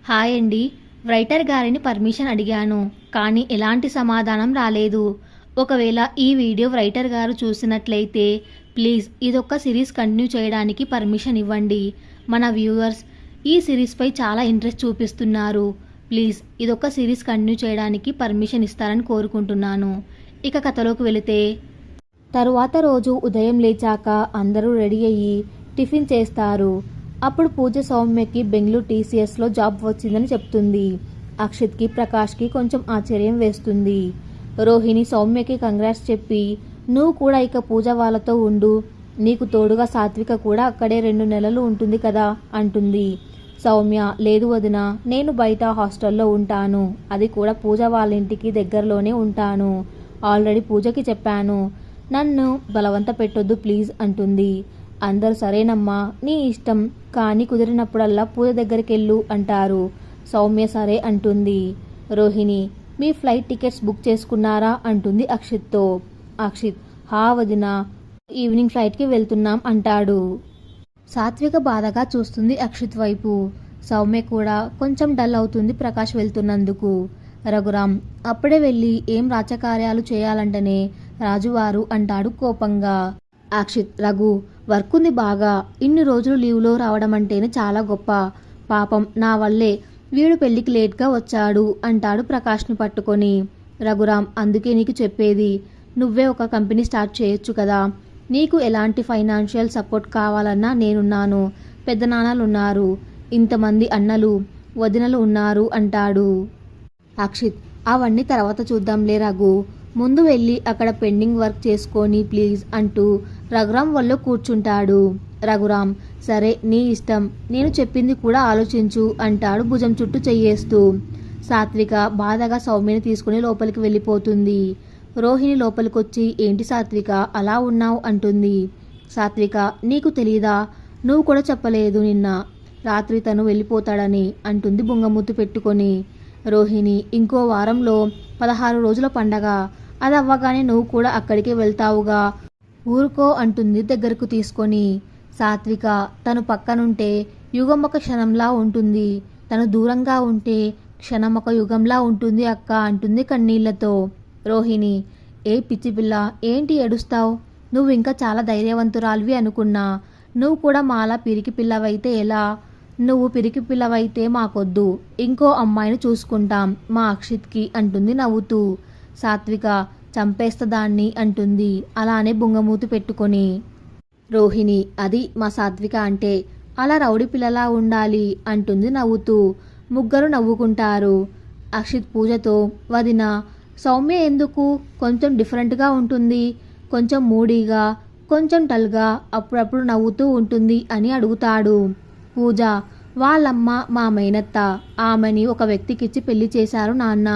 Hi అండి. Writer గారిని permission అడిగాను, కానీ ఎలాంటి సమాధానం రాలేదు. ఒకవేళ ఈ వీడియో రైటర్ గారు చూసినట్లయితే ప్లీజ్ ఇదొక్క సిరీస్ కంటిన్యూ చేయడానికి పర్మిషన్ ఇవ్వండి. మన వ్యూవర్స్ ఈ సిరీస్పై చాలా ఇంట్రెస్ట్ చూపిస్తున్నారు. ప్లీజ్ ఇదొక్క సిరీస్ కంటిన్యూ చేయడానికి పర్మిషన్ ఇస్తారని కోరుకుంటున్నాను. ఇక కథలోకి వెళితే, తరువాత రోజు ఉదయం లేచాక అందరూ రెడీ అయ్యి టిఫిన్ చేస్తారు. అప్పుడు పూజ సౌమ్యకి బెంగళూరు టీసీఎస్లో జాబ్ వచ్చిందని చెప్తుంది. అక్షిత్కి, ప్రకాష్కి కొంచెం ఆశ్చర్యం వేస్తుంది. రోహిణి సౌమ్యకి కంగ్రాట్స్ చెప్పి, నువ్వు కూడా ఇక పూజ వాళ్ళతో ఉండు, నీకు తోడుగా సాత్విక కూడా అక్కడే 2 నెలలు ఉంటుంది కదా అంటుంది. సౌమ్య, లేదు వదిన, నేను బయట హాస్టల్లో ఉంటాను, అది కూడా పూజ వాళ్ళ ఇంటికి దగ్గరలోనే ఉంటాను. ఆల్రెడీ పూజకి చెప్పాను, నన్ను బలవంత పెట్టొద్దు ప్లీజ్ అంటుంది. అందరూ సరేనమ్మా, నీ ఇష్టం, కానీ కుదిరినప్పుడల్లా పూజ దగ్గరికి వెళ్ళు అంటారు. సౌమ్య సరే అంటుంది. రోహిణి, మీ ఫ్లైట్ టికెట్స్ బుక్ చేసుకున్నారా అంటుంది అక్షిత్తో. అక్షిత్, హా వదిన, ఈవినింగ్ ఫ్లైట్కి వెళ్తున్నాం అంటాడు. సాత్విక బాధగా చూస్తుంది అక్షిత్ వైపు. సౌమ్య కూడా కొంచెం డల్ అవుతుంది ప్రకాష్ వెళ్తున్నందుకు. రఘురామ్ అప్పుడే వెళ్ళి ఏం రాజకార్యాలు చేయాలంటనే రాజువారు అంటాడు కోపంగా. అక్షిత్, రఘు, వర్క్ ఉంది బాగా, ఇన్ని రోజులు లీవ్లో రావడం అంటేనే చాలా గొప్ప. పాపం నా వల్లే వీడు పెళ్లికి లేట్గా వచ్చాడు అంటాడు ప్రకాష్ని పట్టుకొని. రఘురామ్, అందుకే నీకు చెప్పేది, నువ్వే ఒక కంపెనీ స్టార్ట్ చేయొచ్చు కదా, నీకు ఎలాంటి ఫైనాన్షియల్ సపోర్ట్ కావాలన్నా నేనున్నాను, పెద్దనాన్నలున్నారు, ఇంతమంది అన్నలు వదినలు ఉన్నారు అంటాడు. అక్షిత్, అవన్నీ తర్వాత చూద్దాంలే రఘు, ముందు వెళ్ళి అక్కడ పెండింగ్ వర్క్ చేసుకొని ప్లీజ్ అంటూ రఘురామ్ వల్ల కూర్చుంటాడు. రఘురామ్, సరే నీ ఇష్టం, నేను చెప్పింది కూడా ఆలోచించు అంటాడు భుజం చుట్టూ చెయ్యేస్తూ. సాత్విక బాధగా సౌమ్యని తీసుకుని లోపలికి వెళ్ళిపోతుంది. రోహిణి లోపలికొచ్చి, ఏంటి సాత్విక అలా ఉన్నావు అంటుంది. సాత్విక, నీకు తెలీదా, నువ్వు కూడా చెప్పలేదు నిన్న రాత్రి తను వెళ్ళిపోతాడని అంటుంది బుంగమూతి పెట్టుకొని. రోహిణి, ఇంకో వారంలో 16 రోజుల పండగ, అది అవ్వగానే నువ్వు కూడా అక్కడికే వెళ్తావుగా, ఊరుకో అంటుంది దగ్గరకు తీసుకొని. సాత్విక, తను పక్కనుంటే యుగం ఒక క్షణంలా ఉంటుంది, తను దూరంగా ఉంటే క్షణం ఒక యుగంలా ఉంటుంది అక్క అంటుంది కన్నీళ్లతో. రోహిణి, ఏ పిచ్చి పిల్ల, ఏంటి ఏడుస్తావు, నువ్వు ఇంకా చాలా ధైర్యవంతురాలివి అనుకున్నా, నువ్వు కూడా మాలా పిరికి పిల్లవైతే ఎలా, నువ్వు పిరికి పిల్లవైతే మాకొద్దు, ఇంకో అమ్మాయిని చూసుకుంటాం మా అక్షిత్కి అంటుంది నవ్వుతూ. సాత్విక, చంపేస్తదాన్ని అంటుంది అలానే బుంగమూతి పెట్టుకొని. రోహిణి, అది మా సాత్విక అంటే, అలా రౌడీ పిల్లలా ఉండాలి అంటుంది నవ్వుతూ. ముగ్గురు నవ్వుకుంటారు. అక్షిత్ పూజతో, వదిన, సౌమ్య ఎందుకు కొంచెం డిఫరెంట్గా ఉంటుంది, కొంచెం మూడీగా, కొంచెం డల్గా, అప్పుడప్పుడు నవ్వుతూ ఉంటుంది అని అడుగుతాడు. పూజ, వాళ్ళమ్మ మా మేనత్త, ఆమెని ఒక వ్యక్తికిచ్చి పెళ్లి చేశారు నాన్న,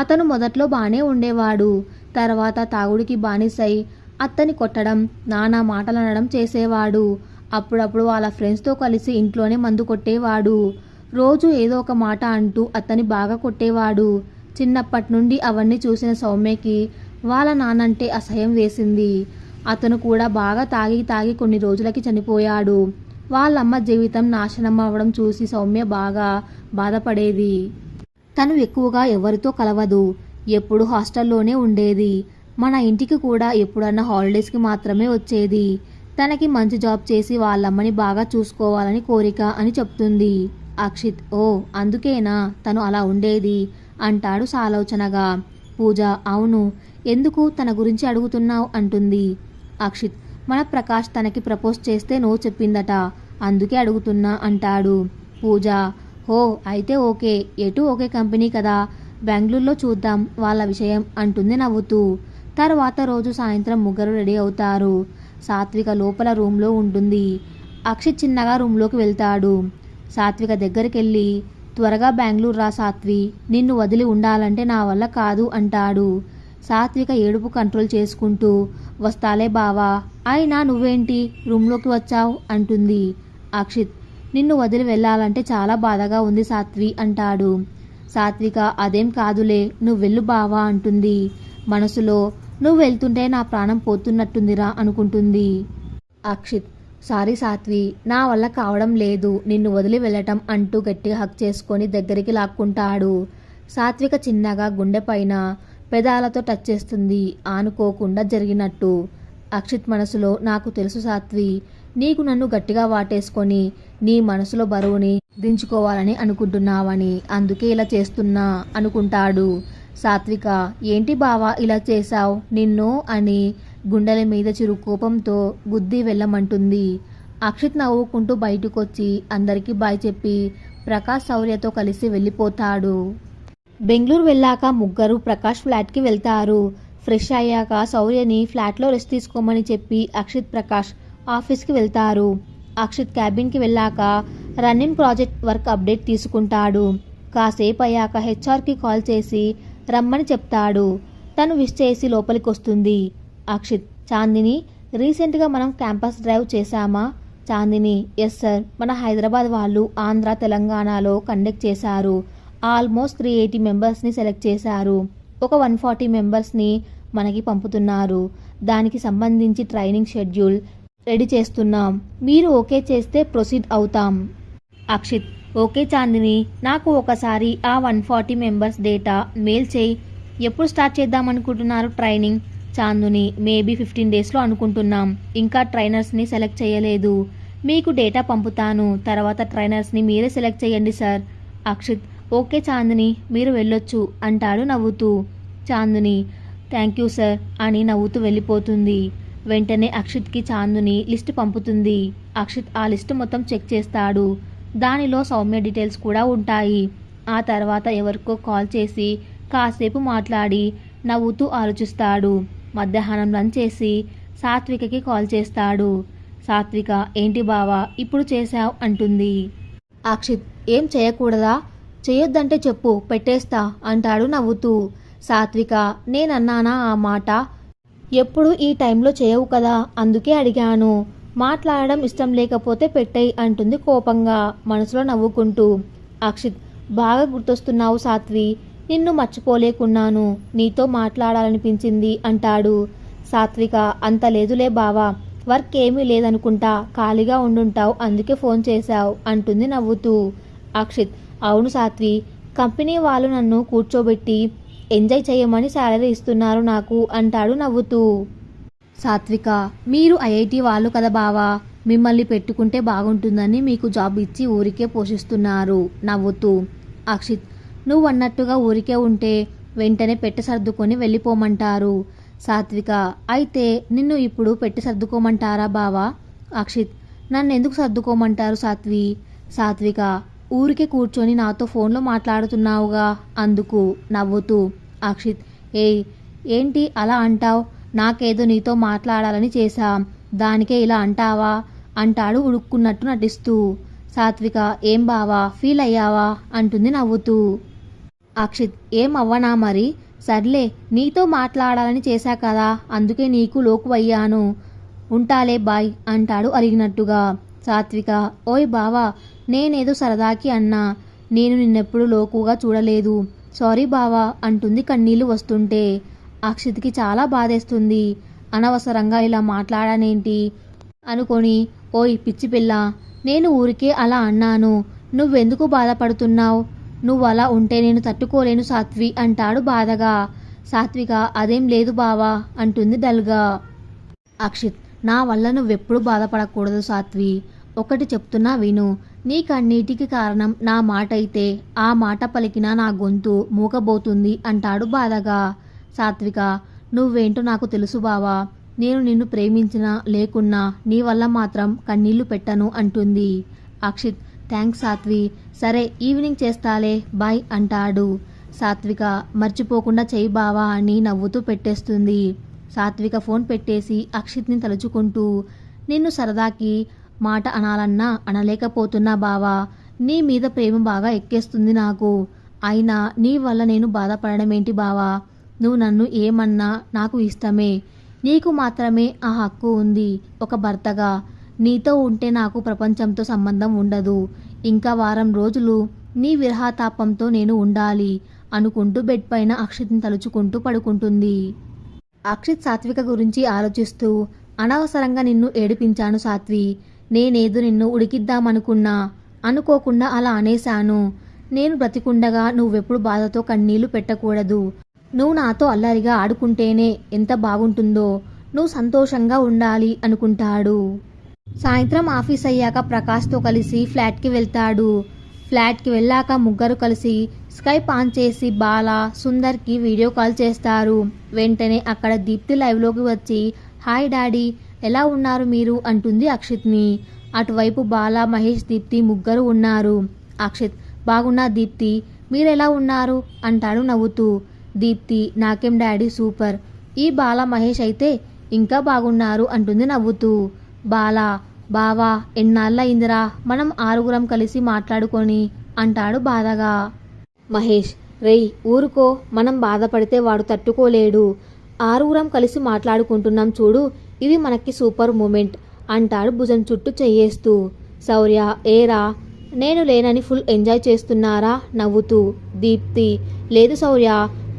అతను మొదట్లో బానే ఉండేవాడు, తర్వాత తాగుడికి బానిసై అత్తని కొట్టడం, నానా మాటలనడం చేసేవాడు, అప్పుడప్పుడు వాళ్ళ ఫ్రెండ్స్తో కలిసి ఇంట్లోనే మందు కొట్టేవాడు, రోజు ఏదో ఒక మాట అంటూ అత్తని బాగా కొట్టేవాడు. చిన్నప్పటి నుండి అవన్నీ చూసిన సౌమ్యకి వాళ్ళ నాన్నంటే అసహ్యం వేసింది. అతను కూడా బాగా తాగి కొన్ని రోజులకి చనిపోయాడు. వాళ్ళమ్మ జీవితం నాశనం అవ్వడం చూసి సౌమ్య బాగా బాధపడేది. తను ఎక్కువగా ఎవరితో కలవదు, ఎప్పుడు హాస్టల్లోనే ఉండేది, మన ఇంటికి కూడా ఎప్పుడన్నా హాలిడేస్కి మాత్రమే వచ్చేది. తనకి మంచి జాబ్ చేసి వాళ్ళమ్మని బాగా చూసుకోవాలని కోరిక అని చెప్తుంది. అక్షిత్, ఓ అందుకేనా తను అలా ఉండేది అంటాడు సాలోచనగా. పూజ, అవును, ఎందుకు తన గురించి అడుగుతున్నావు అంటుంది. అక్షిత్, మన ప్రకాష్ తనకి ప్రపోజ్ చేస్తే నో చెప్పిందట, అందుకే అడుగుతున్నా అంటాడు. పూజ, హో అయితే ఓకే, ఎటు ఒకే కంపెనీ కదా, బెంగళూరులో చూద్దాం వాళ్ళ విషయం అంటుంది నవ్వుతూ. తర్వాత రోజు సాయంత్రం ముగ్గురు రెడీ అవుతారు. సాత్విక లోపల రూమ్లో ఉంటుంది. అక్షిత్ చిన్నగా రూమ్లోకి వెళ్తాడు. సాత్విక దగ్గరికి వెళ్ళి, త్వరగా బెంగళూరు రా సాత్వి, నిన్ను వదిలి ఉండాలంటే నా వల్ల కాదు అంటాడు. సాత్విక ఏడుపు కంట్రోల్ చేసుకుంటూ, వస్తాలే బావా, అయినా నువ్వేంటి రూమ్లోకి వచ్చావు అంటుంది. అక్షిత్, నిన్ను వదిలి వెళ్ళాలంటే చాలా బాధగా ఉంది సాత్వి అంటాడు. సాత్విక, అదేం కాదులే, నువ్వు వెళ్ళు బావా అంటుంది. మనసులో, నువ్వు వెళ్తుంటే నా ప్రాణం పోతున్నట్టుందిరా అనుకుంటుంది. అక్షిత్, సారీ సాత్వి, నా వల్ల కావడం లేదు నిన్ను వదిలి వెళ్ళటం అంటూ గట్టిగా హక్ చేసుకొని దగ్గరికి లాక్కుంటాడు. సాత్విక చిన్నగా గుండెపైన పెదాలతో టచ్ చేస్తుంది, ఆనుకోకుండా జరిగినట్టు. అక్షిత్ మనసులో నాకు తెలుసు సాత్వి, నీకు నన్ను గట్టిగా వాటేసుకొని నీ మనసులో బరువుని దించుకోవాలని అనుకుంటున్నావని, అందుకే ఇలా చేస్తున్నా అనుకుంటాడు. సాత్విక, ఏంటి బావా ఇలా చేశావు నిన్ను అని గుండెల మీద చిరు కోపంతో గుద్ది వెళ్ళమంటుంది. అక్షిత్ నవ్వుకుంటూ బయటకొచ్చి అందరికీ బాయ్ చెప్పి ప్రకాష్ శౌర్యతో కలిసి వెళ్ళిపోతాడు. బెంగళూరు వెళ్ళాక ముగ్గురు ప్రకాష్ ఫ్లాట్కి వెళ్తారు. ఫ్రెష్ అయ్యాక శౌర్యని ఫ్లాట్లో రెస్ట్ తీసుకోమని చెప్పి అక్షిత్ ప్రకాష్ ఆఫీస్కి వెళ్తారు. అక్షిత్ క్యాబిన్కి వెళ్ళాక రన్నింగ్ ప్రాజెక్ట్ వర్క్ అప్డేట్ తీసుకుంటాడు. కాసేపు అయ్యాక హెచ్ఆర్కి కాల్ చేసి రమ్మని చెప్తాడు. తను విష్ చేసి లోపలికి వస్తుంది. అక్షిత్, చాందిని, రీసెంట్గా మనం క్యాంపస్ డ్రైవ్ చేశామా? చాందిని, ఎస్ సార్, మన హైదరాబాద్ వాళ్ళు ఆంధ్ర తెలంగాణలో కండక్ట్ చేశారు. ఆల్మోస్ట్ 380 మెంబర్స్ని సెలెక్ట్ చేశారు. ఒక 140 మెంబర్స్ని మనకి పంపుతున్నారు. దానికి సంబంధించి ట్రైనింగ్ షెడ్యూల్ రెడీ చేస్తున్నాం. మీరు ఓకే చేస్తే ప్రొసీడ్ అవుతాం. అక్షిత్, ఓకే చాందిని, నాకు ఒకసారి ఆ 140 మెంబర్స్ డేటా మెయిల్ చేయి. ఎప్పుడు స్టార్ట్ చేద్దాం అనుకుంటున్నారు ట్రైనింగ్? చాందిని, మేబీ 15 డేస్లో అనుకుంటున్నాం. ఇంకా ట్రైనర్స్ని సెలెక్ట్ చేయలేదు. మీకు డేటా పంపుతాను, తర్వాత ట్రైనర్స్ని మీరే సెలెక్ట్ చేయండి సార్. అక్షిత్, ఓకే చాందిని, మీరు వెళ్ళొచ్చు అంటాడు నవ్వుతూ. చాందిని, థ్యాంక్ యూ సార్ అని నవ్వుతూ వెళ్ళిపోతుంది. వెంటనే అక్షిత్కి చాందిని లిస్ట్ పంపుతుంది. అక్షిత్ ఆ లిస్ట్ మొత్తం చెక్ చేస్తాడు. దానిలో సౌమ్య డీటెయిల్స్ కూడా ఉంటాయి. ఆ తర్వాత ఎవరికో కాల్ చేసి కాసేపు మాట్లాడి నవ్వుతూ ఆలోచిస్తాడు. మధ్యాహ్నం లంచ్ చేసి సాత్వికకి కాల్ చేస్తాడు. సాత్విక, ఏంటి బావా ఇప్పుడు చేశావు అంటుంది. అక్షిత్, ఏం చేయకూడదా? చేయొద్దంటే చెప్పు, పెట్టేస్తా అంటాడు నవ్వుతూ. సాత్విక, నేనన్నానా ఆ మాట? ఎప్పుడు ఈ టైంలో చేయవు కదా, అందుకే అడిగాను. మాట్లాడడం ఇష్టం లేకపోతే పెట్టేయి అంటుంది కోపంగా, మనసులో నవ్వుకుంటూ. అక్షిత్, బాగా గుర్తొస్తున్నావు సాత్వి, నిన్ను మర్చిపోలేకున్నాను, నీతో మాట్లాడాలనిపించింది అంటాడు. సాత్విక, అంత లేదులే బావా, వర్క్ ఏమీ లేదనుకుంటా, ఖాళీగా ఉండుంటావు, అందుకే ఫోన్ చేశావు అంటుంది నవ్వుతూ. అక్షిత్, అవును సాత్వి, కంపెనీ వాళ్ళు నన్ను కూర్చోబెట్టి ఎంజాయ్ చేయమని శాలరీ ఇస్తున్నారు నాకు అంటాడు నవ్వుతూ. సాత్విక, మీరు ఐఐటి వాళ్ళు కదా బావా, మిమ్మల్ని పెట్టుకుంటే బాగుంటుందని మీకు జాబ్ ఇచ్చి ఊరికే పోషిస్తున్నారు నవ్వుతూ. అక్షిత్, నువ్వు అన్నట్టుగా ఊరికే ఉంటే వెంటనే పెట్టి సర్దుకొని వెళ్ళిపోమంటారు. సాత్విక, అయితే నిన్ను ఇప్పుడు పెట్టి సర్దుకోమంటారా బావా? అక్షిత్, నన్ను ఎందుకు సర్దుకోమంటారు సాత్వి? సాత్విక, ఊరికే కూర్చొని నాతో ఫోన్లో మాట్లాడుతున్నావుగా అందుకు నవ్వుతూ. అక్షిత్, ఏంటి అలా అంటావు? నాకేదో నీతో మాట్లాడాలని చేశా, దానికే ఇలా అంటావా అంటాడు ఉడుక్కున్నట్టు నటిస్తూ. సాత్విక, ఏం బావా ఫీల్ అయ్యావా అంటుంది నవ్వుతూ. అక్షిత్, ఏం అవ్వనా మరి? సర్లే, నీతో మాట్లాడాలని చేశా కదా, అందుకే నీకు లోకు అయ్యాను, ఉంటాలే బాయ్ అంటాడు అలిగినట్టుగా. సాత్విక, ఓయ్ బావా, నేనేదో సరదాకి అన్నా, నేను నిన్నెప్పుడు లోకుగా చూడలేదు, సారీ బావా అంటుంది కన్నీళ్లు వస్తుంటే. అక్షిత్కి చాలా బాధేస్తుంది. అనవసరంగా ఇలా మాట్లాడానేంటి అనుకొని, ఓయ్ పిచ్చి పిల్ల, నేను ఊరికే అలా అన్నాను, నువ్వెందుకు బాధపడుతున్నావు? నువ్వు అలా ఉంటే నేను తట్టుకోలేను సాత్వి అంటాడు బాధగా. సాత్విక, అదేం లేదు బావా అంటుంది డల్గా. అక్షిత్, నా వల్ల నువ్వెప్పుడు బాధపడకూడదు సాత్వి, ఒకటి చెప్తున్నా విను, నీకన్నిటికి కారణం నా మాట అయితే ఆ మాట పలికినా నా గొంతు మూగబోతుంది అంటాడు బాధగా. సాత్విక, నువ్వేంటో నాకు తెలుసు బావా, నేను నిన్ను ప్రేమించినా లేకున్నా నీ వల్ల మాత్రం కన్నీళ్లు పెట్టను అంటుంది. అక్షిత్, థ్యాంక్స్ సాత్వి, సరే ఈవినింగ్ చేస్తాలే బాయ్ అంటాడు. సాత్విక, మర్చిపోకుండా చెయ్యి బావా అని నవ్వుతూ పెట్టేస్తుంది. సాత్విక ఫోన్ పెట్టేసి అక్షిత్ని తలుచుకుంటూ, నిన్ను సరదాకి మాట అనాలన్నా అనలేకపోతున్నా బావా, నీ మీద ప్రేమ బాగా ఎక్కేస్తుంది నాకు, అయినా నీ వల్ల నేను బాధపడమేంటి బావా? నువ్వు నన్ను ఏమన్నా నాకు ఇష్టమే, నీకు మాత్రమే ఆ హక్కు ఉంది ఒక భర్తగా, నీతో ఉంటే నాకు ప్రపంచంతో సంబంధం ఉండదు, ఇంకా వారం రోజులు నీ విరహతాపంతో నేను ఉండాలి అనుకుంటూ బెడ్ పైన అక్షిత్ని తలుచుకుంటూ పడుకుంటుంది. అక్షిత్ సాత్విక గురించి ఆలోచిస్తూ, అనవసరంగా నిన్ను ఏడిపించాను సాత్వి, నేనేదో నిన్ను ఉడికిద్దామనుకున్నా, అనుకోకుండా అలా అనేశాను. నేను బ్రతికుండగా నువ్వెప్పుడు బాధతో కన్నీళ్లు పెట్టకూడదు. నువ్వు నాతో అల్లరిగా ఆడుకుంటేనే ఎంత బాగుంటుందో. నువ్వు సంతోషంగా ఉండాలి అనుకుంటాడు. సాయంత్రం ఆఫీస్ అయ్యాక ప్రకాష్తో కలిసి ఫ్లాట్కి వెళ్తాడు. ఫ్లాట్కి వెళ్ళాక ముగ్గురు కలిసి స్కైప్ ఆన్ చేసి బాల, సుందర్కి వీడియో కాల్ చేస్తారు. వెంటనే అక్కడ దీప్తి లైవ్లోకి వచ్చి హాయ్ డాడీ, ఎలా ఉన్నారు మీరు అంటుంది అక్షిత్ని. అటువైపు బాల, మహేష్, దీప్తి ముగ్గురు ఉన్నారు. అక్షిత్, బాగున్నా దీప్తి, మీరెలా ఉన్నారు అంటాడు నవ్వుతూ. దీప్తి, నాకేం డాడీ సూపర్. ఈ బాల, మహేష్ అయితే ఇంకా బాగున్నారు అంటుంది నవ్వుతూ. బాల, బావా ఎన్నాళ్ళయిందిరా మనం ఆరుగురం కలిసి మాట్లాడుకొని అంటాడు బాధగా. మహేష్, రేయ్ ఊరుకో, మనం బాధపడితే వాడు తట్టుకోలేడు. ఆరుగురం కలిసి మాట్లాడుకుంటున్నాం చూడు, ఇది మనకి సూపర్ మూమెంట్ అంటాడు భుజం చుట్టూ చెయ్యేస్తూ. శౌర్య, ఏరా నేను లేనని ఫుల్ ఎంజాయ్ చేస్తున్నారా నవ్వుతూ. దీప్తి, లేదు శౌర్య,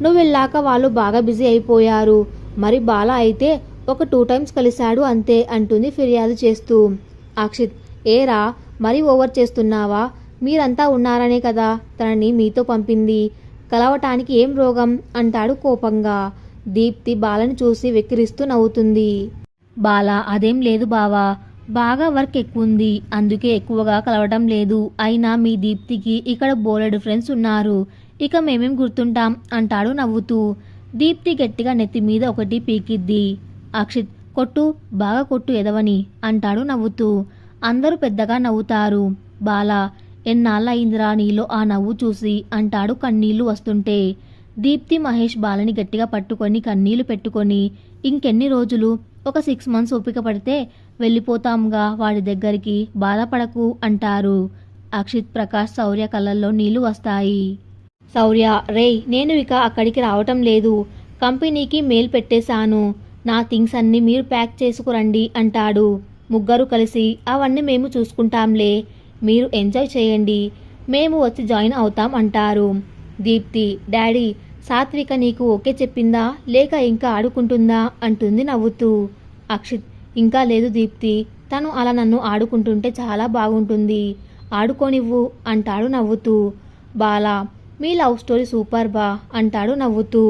నువ్వు వెళ్ళాక వాళ్ళు బాగా బిజీ అయిపోయారు. మరి బాల అయితే ఒక 2 టైమ్స్ కలిశాడు అంతే అంటుంది ఫిర్యాదు చేస్తూ. అక్షిత్, ఏరా మరీ ఓవర్ చేస్తున్నావా? మీరంతా ఉన్నారనే కదా తనని మీతో పంపింది. కలవటానికి ఏం రోగం అంటాడు కోపంగా. దీప్తి బాలని చూసి వెక్కిరిస్తూ నవ్వుతుంది. బాల, అదేం లేదు బావా, బాగా వర్క్ ఎక్కువుంది, అందుకే ఎక్కువగా కలవడం లేదు. అయినా మీ దీప్తికి ఇక్కడ బోలెడు ఫ్రెండ్స్ ఉన్నారు, ఇక మేమేం గుర్తుంటాం అంటాడు నవ్వుతూ. దీప్తి గట్టిగా నెత్తి మీద ఒకటి పీకిద్ది. అక్షిత్, కొట్టు, బాగా కొట్టు ఎదవని అంటాడు నవ్వుతూ. అందరూ పెద్దగా నవ్వుతారు. బాల, ఎన్నాళ్ళయిందిరా నీలో ఆ నవ్వు చూసి అంటాడు కన్నీళ్లు వస్తుంటే. దీప్తి, మహేష్ బాలని గట్టిగా పట్టుకొని కన్నీళ్లు పెట్టుకొని, ఇంకెన్ని రోజులు, ఒక 6 months ఓపిక పడితే వెళ్ళిపోతాంగా వాడి దగ్గరికి, బాధపడకు అంటారు. అక్షిత్, ప్రకాష్, శౌర్య కళ్ళల్లో నీళ్లు వస్తాయి. శౌర్య, రేయ్ నేను ఇక అక్కడికి రావటం లేదు, కంపెనీకి మెయిల్ పెట్టేశాను, నా థింగ్స్ అన్నీ మీరు ప్యాక్ చేసుకురండి అంటాడు. ముగ్గురు కలిసి అవన్నీ మేము చూసుకుంటాంలే, మీరు ఎంజాయ్ చేయండి, మేము వచ్చి జాయిన్ అవుతాం అంటారు. దీప్తి, డాడీ సాత్విక నీకు ఓకే చెప్పిందా లేక ఇంకా ఆడుకుంటుందా అంటుంది నవ్వుతూ. అక్షిత్, ఇంకా లేదు దీప్తి, తను అలా నన్ను ఆడుకుంటుంటే చాలా బాగుంటుంది, ఆడుకోనివ్వు అంటాడు నవ్వుతూ. బాల, మీ లవ్ స్టోరీ సూపర్ బా అంటాడు నవ్వుతూ.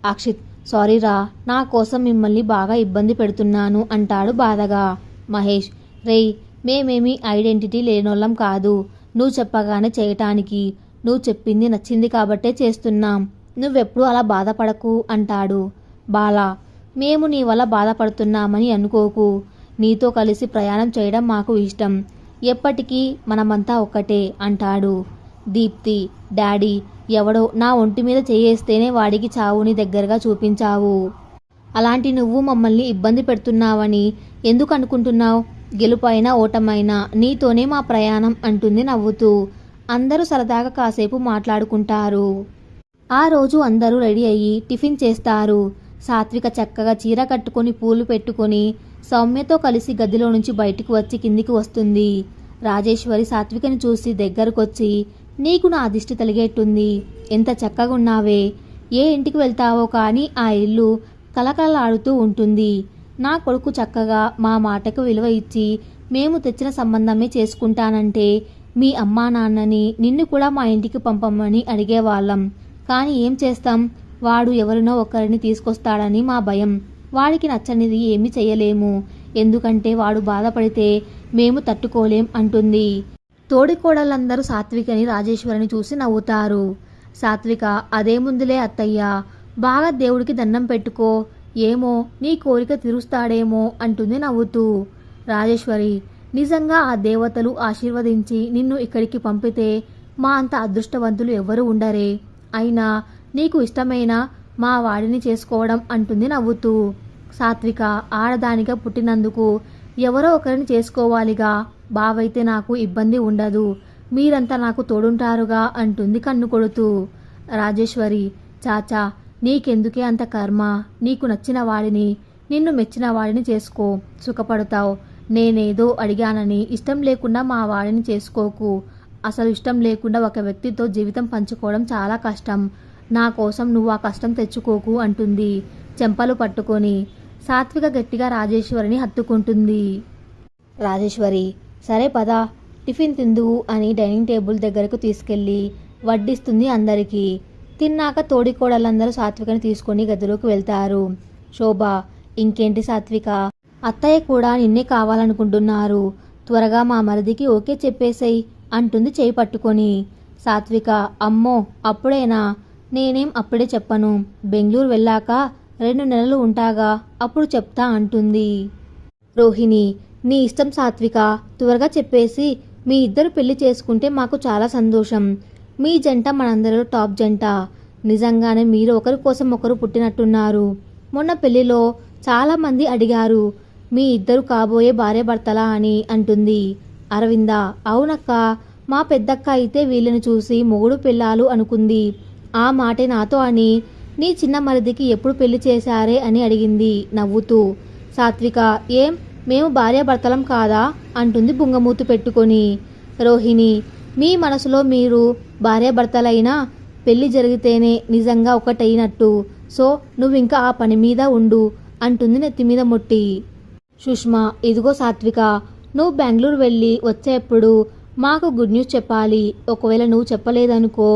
అక్షిత్, సారీరా, నా కోసం మిమ్మల్ని బాగా ఇబ్బంది పెడుతున్నాను అంటాడు బాధగా. మహేష్, రేయ్ మేమేమీ ఐడెంటిటీ లేనోళ్ళం కాదు, నువ్వు చెప్పగానే చేయటానికి, నువ్వు చెప్పింది నచ్చింది కాబట్టే చేస్తున్నాం, నువ్వెప్పుడు అలా బాధపడకు అంటాడు. బాల, మేము నీ వల్ల బాధపడుతున్నామని అనుకోకు, నీతో కలిసి ప్రయాణం చేయడం మాకు ఇష్టం, ఎప్పటికీ మనమంతా ఒక్కటే అంటాడు. దీప్తి, డాడీ ఎవడో నా ఒంటి మీద చేయేస్తేనే వాడికి చావుని దగ్గరగా చూపించావు, అలాంటి నువ్వు మమ్మల్ని ఇబ్బంది పెడుతున్నావని ఎందుకు అనుకుంటున్నావు? గెలుపైనా ఓటమైనా నీతోనే మా ప్రయాణం అంటుంది నవ్వుతూ. అందరూ సరదాగా కాసేపు మాట్లాడుకుంటారు. ఆ రోజు అందరూ రెడీ అయ్యి టిఫిన్ చేస్తారు. సాత్విక చక్కగా చీర కట్టుకొని పూలు పెట్టుకొని సౌమ్యతో కలిసి గదిలో నుంచి బయటకు వచ్చి కిందికి వస్తుంది. రాజేశ్వరి సాత్వికని చూసి దగ్గరకొచ్చి, నీకు నా దిష్టి తలిగేట్టుంది, ఎంత చక్కగా ఉన్నావే, ఏ ఇంటికి వెళ్తావో కానీ ఆ ఇల్లు కలకలలాడుతూ ఉంటుంది. నా కొడుకు చక్కగా మా మాటకు విలువ ఇచ్చి మేము తెచ్చిన సంబంధమే చేసుకుంటానంటే మీ అమ్మా నాన్నని నిన్ను కూడా మా ఇంటికి పంపమని అడిగేవాళ్ళం, కానీ ఏం చేస్తాం, వాడు ఎవరినో ఒకరిని తీసుకొస్తాడని మా భయం, వాడికి నచ్చనిది ఏమీ చేయలేము, ఎందుకంటే వాడు బాధపడితే మేము తట్టుకోలేం అంటుంది. తోడికోడళ్ళందరూ సాత్వికని రాజేశ్వరిని చూసి నవ్వుతారు. సాత్విక, అదేముందులే అత్తయ్య, బాగా దేవుడికి దండం పెట్టుకో, ఏమో నీ కోరిక తీరుస్తాడేమో అంటుంది నవ్వుతూ. రాజేశ్వరి, నిజంగా ఆ దేవతలు ఆశీర్వదించి నిన్ను ఇక్కడికి పంపితే మా అంత అదృష్టవంతులు ఎవ్వరూ ఉండరే, అయినా నీకు ఇష్టమైన మా వాడిని చేసుకోవడం అంటుంది నవ్వుతూ. సాత్విక, ఆడదానిగా పుట్టినందుకు ఎవరో ఒకరిని చేసుకోవాలిగా, బావైతే నాకు ఇబ్బంది ఉండదు, మీరంతా నాకు తోడుంటారుగా అంటుంది కన్ను కొడుతూ. రాజేశ్వరి, చాచా నీకెందుకే అంత కర్మ, నీకు నచ్చిన వాడిని, నిన్ను మెచ్చిన వాడిని చేసుకో, సుఖపడతావు, నేనేదో అడిగానని ఇష్టం లేకుండా మా వాడిని చేసుకోకు, అసలు ఇష్టం లేకుండా ఒక వ్యక్తితో జీవితం పంచుకోవడం చాలా కష్టం, నా కోసం నువ్వు ఆ కష్టం తెచ్చుకోకు అంటుంది చెంపలు పట్టుకొని. సాత్విక గట్టిగా రాజేశ్వరిని హత్తుకుంటుంది. రాజేశ్వరి సరే పద టిఫిన్ తిందువు అని డైనింగ్ టేబుల్ దగ్గరకు తీసుకెళ్ళి వడ్డిస్తుంది అందరికీ. తిన్నాక తోడికోడళ్ళందరూ సాత్వికని తీసుకొని గదిలోకి వెళ్తారు. శోభ ఇంకేంటి సాత్విక, అత్తయ్య కూడా నిన్నే కావాలనుకుంటున్నారు, త్వరగా మా మరిదికి ఓకే చెప్పేసేయ్ అంటుంది చేయి పట్టుకొని. సాత్విక అమ్మో అప్పుడేనా, నేనేం అప్పుడే చెప్పను, బెంగళూరు వెళ్ళాక 2 నెలలు ఉంటాగా అప్పుడు చెప్తా అంటుంది. రోహిణి నీ ఇష్టం సాత్విక, త్వరగా చెప్పేసి మీ ఇద్దరు పెళ్లి చేసుకుంటే మాకు చాలా సంతోషం. మీ జంట మనందరిలో టాప్ జంట. నిజంగానే మీరు ఒకరి కోసం ఒకరు పుట్టినట్టున్నారు. మొన్న పెళ్లిలో చాలామంది అడిగారు మీ ఇద్దరు కాబోయే భార్యాభర్తలా అని అంటుంది. అరవింద అవునక్క, మా పెద్దక్క అయితే వీళ్ళని చూసి మొగుడు పెళ్ళాలు అనుకుంది. ఆ మాటే నాతో అని నీ చిన్న మరిదికి ఎప్పుడు పెళ్లి చేశారే అని అడిగింది నవ్వుతూ. సాత్విక ఏం మేము భార్యాభర్తలం కాదా అంటుంది బుంగమూతి పెట్టుకొని. రోహిణి మీ మనసులో మీరు భార్యాభర్తలైనా పెళ్లి జరిగితేనే నిజంగా ఒకటైనట్టు, సో నువ్వింకా ఆ పని మీద ఉండు అంటుంది నెత్తిమీద మొట్టి. సుష్మా ఇదిగో సాత్విక, నువ్వు బెంగళూరు వెళ్ళి వచ్చేప్పుడు మాకు గుడ్ న్యూస్ చెప్పాలి. ఒకవేళ నువ్వు చెప్పలేదనుకో,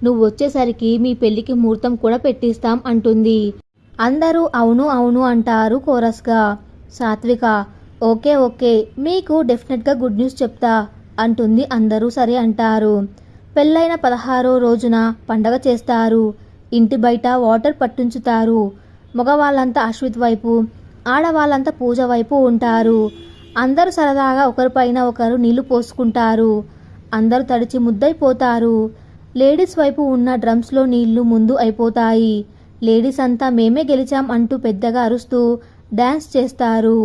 నువ్వు వచ్చేసరికి మీ పెళ్లికి ముహూర్తం కూడా పెట్టిస్తాం అంటుంది. అందరూ అవును అవును అంటారు కోరస్గా. సాత్విక ఓకే ఓకే, మీకు డెఫినెట్గా గుడ్ న్యూస్ చెప్తా అంటుంది. అందరూ సరే అంటారు. పెళ్ళైన 16వ రోజున పండగ చేస్తారు. ఇంటి బయట వాటర్ పట్టుంచుతారు. మగవాళ్ళంతా అశ్విత్ వైపు, ఆడవాళ్ళంతా పూజ వైపు ఉంటారు. అందరూ సరదాగా ఒకరిపైన ఒకరు నీళ్లు పోసుకుంటారు. అందరూ తడిచి ముద్దైపోతారు. లేడీస్ వైపు ఉన్న డ్రమ్స్లో నీళ్లు ముందు అయిపోతాయి. లేడీస్ అంతా మేమే గెలిచాం అంటూ పెద్దగా అరుస్తూ డ్యాన్స్ చేస్తారు.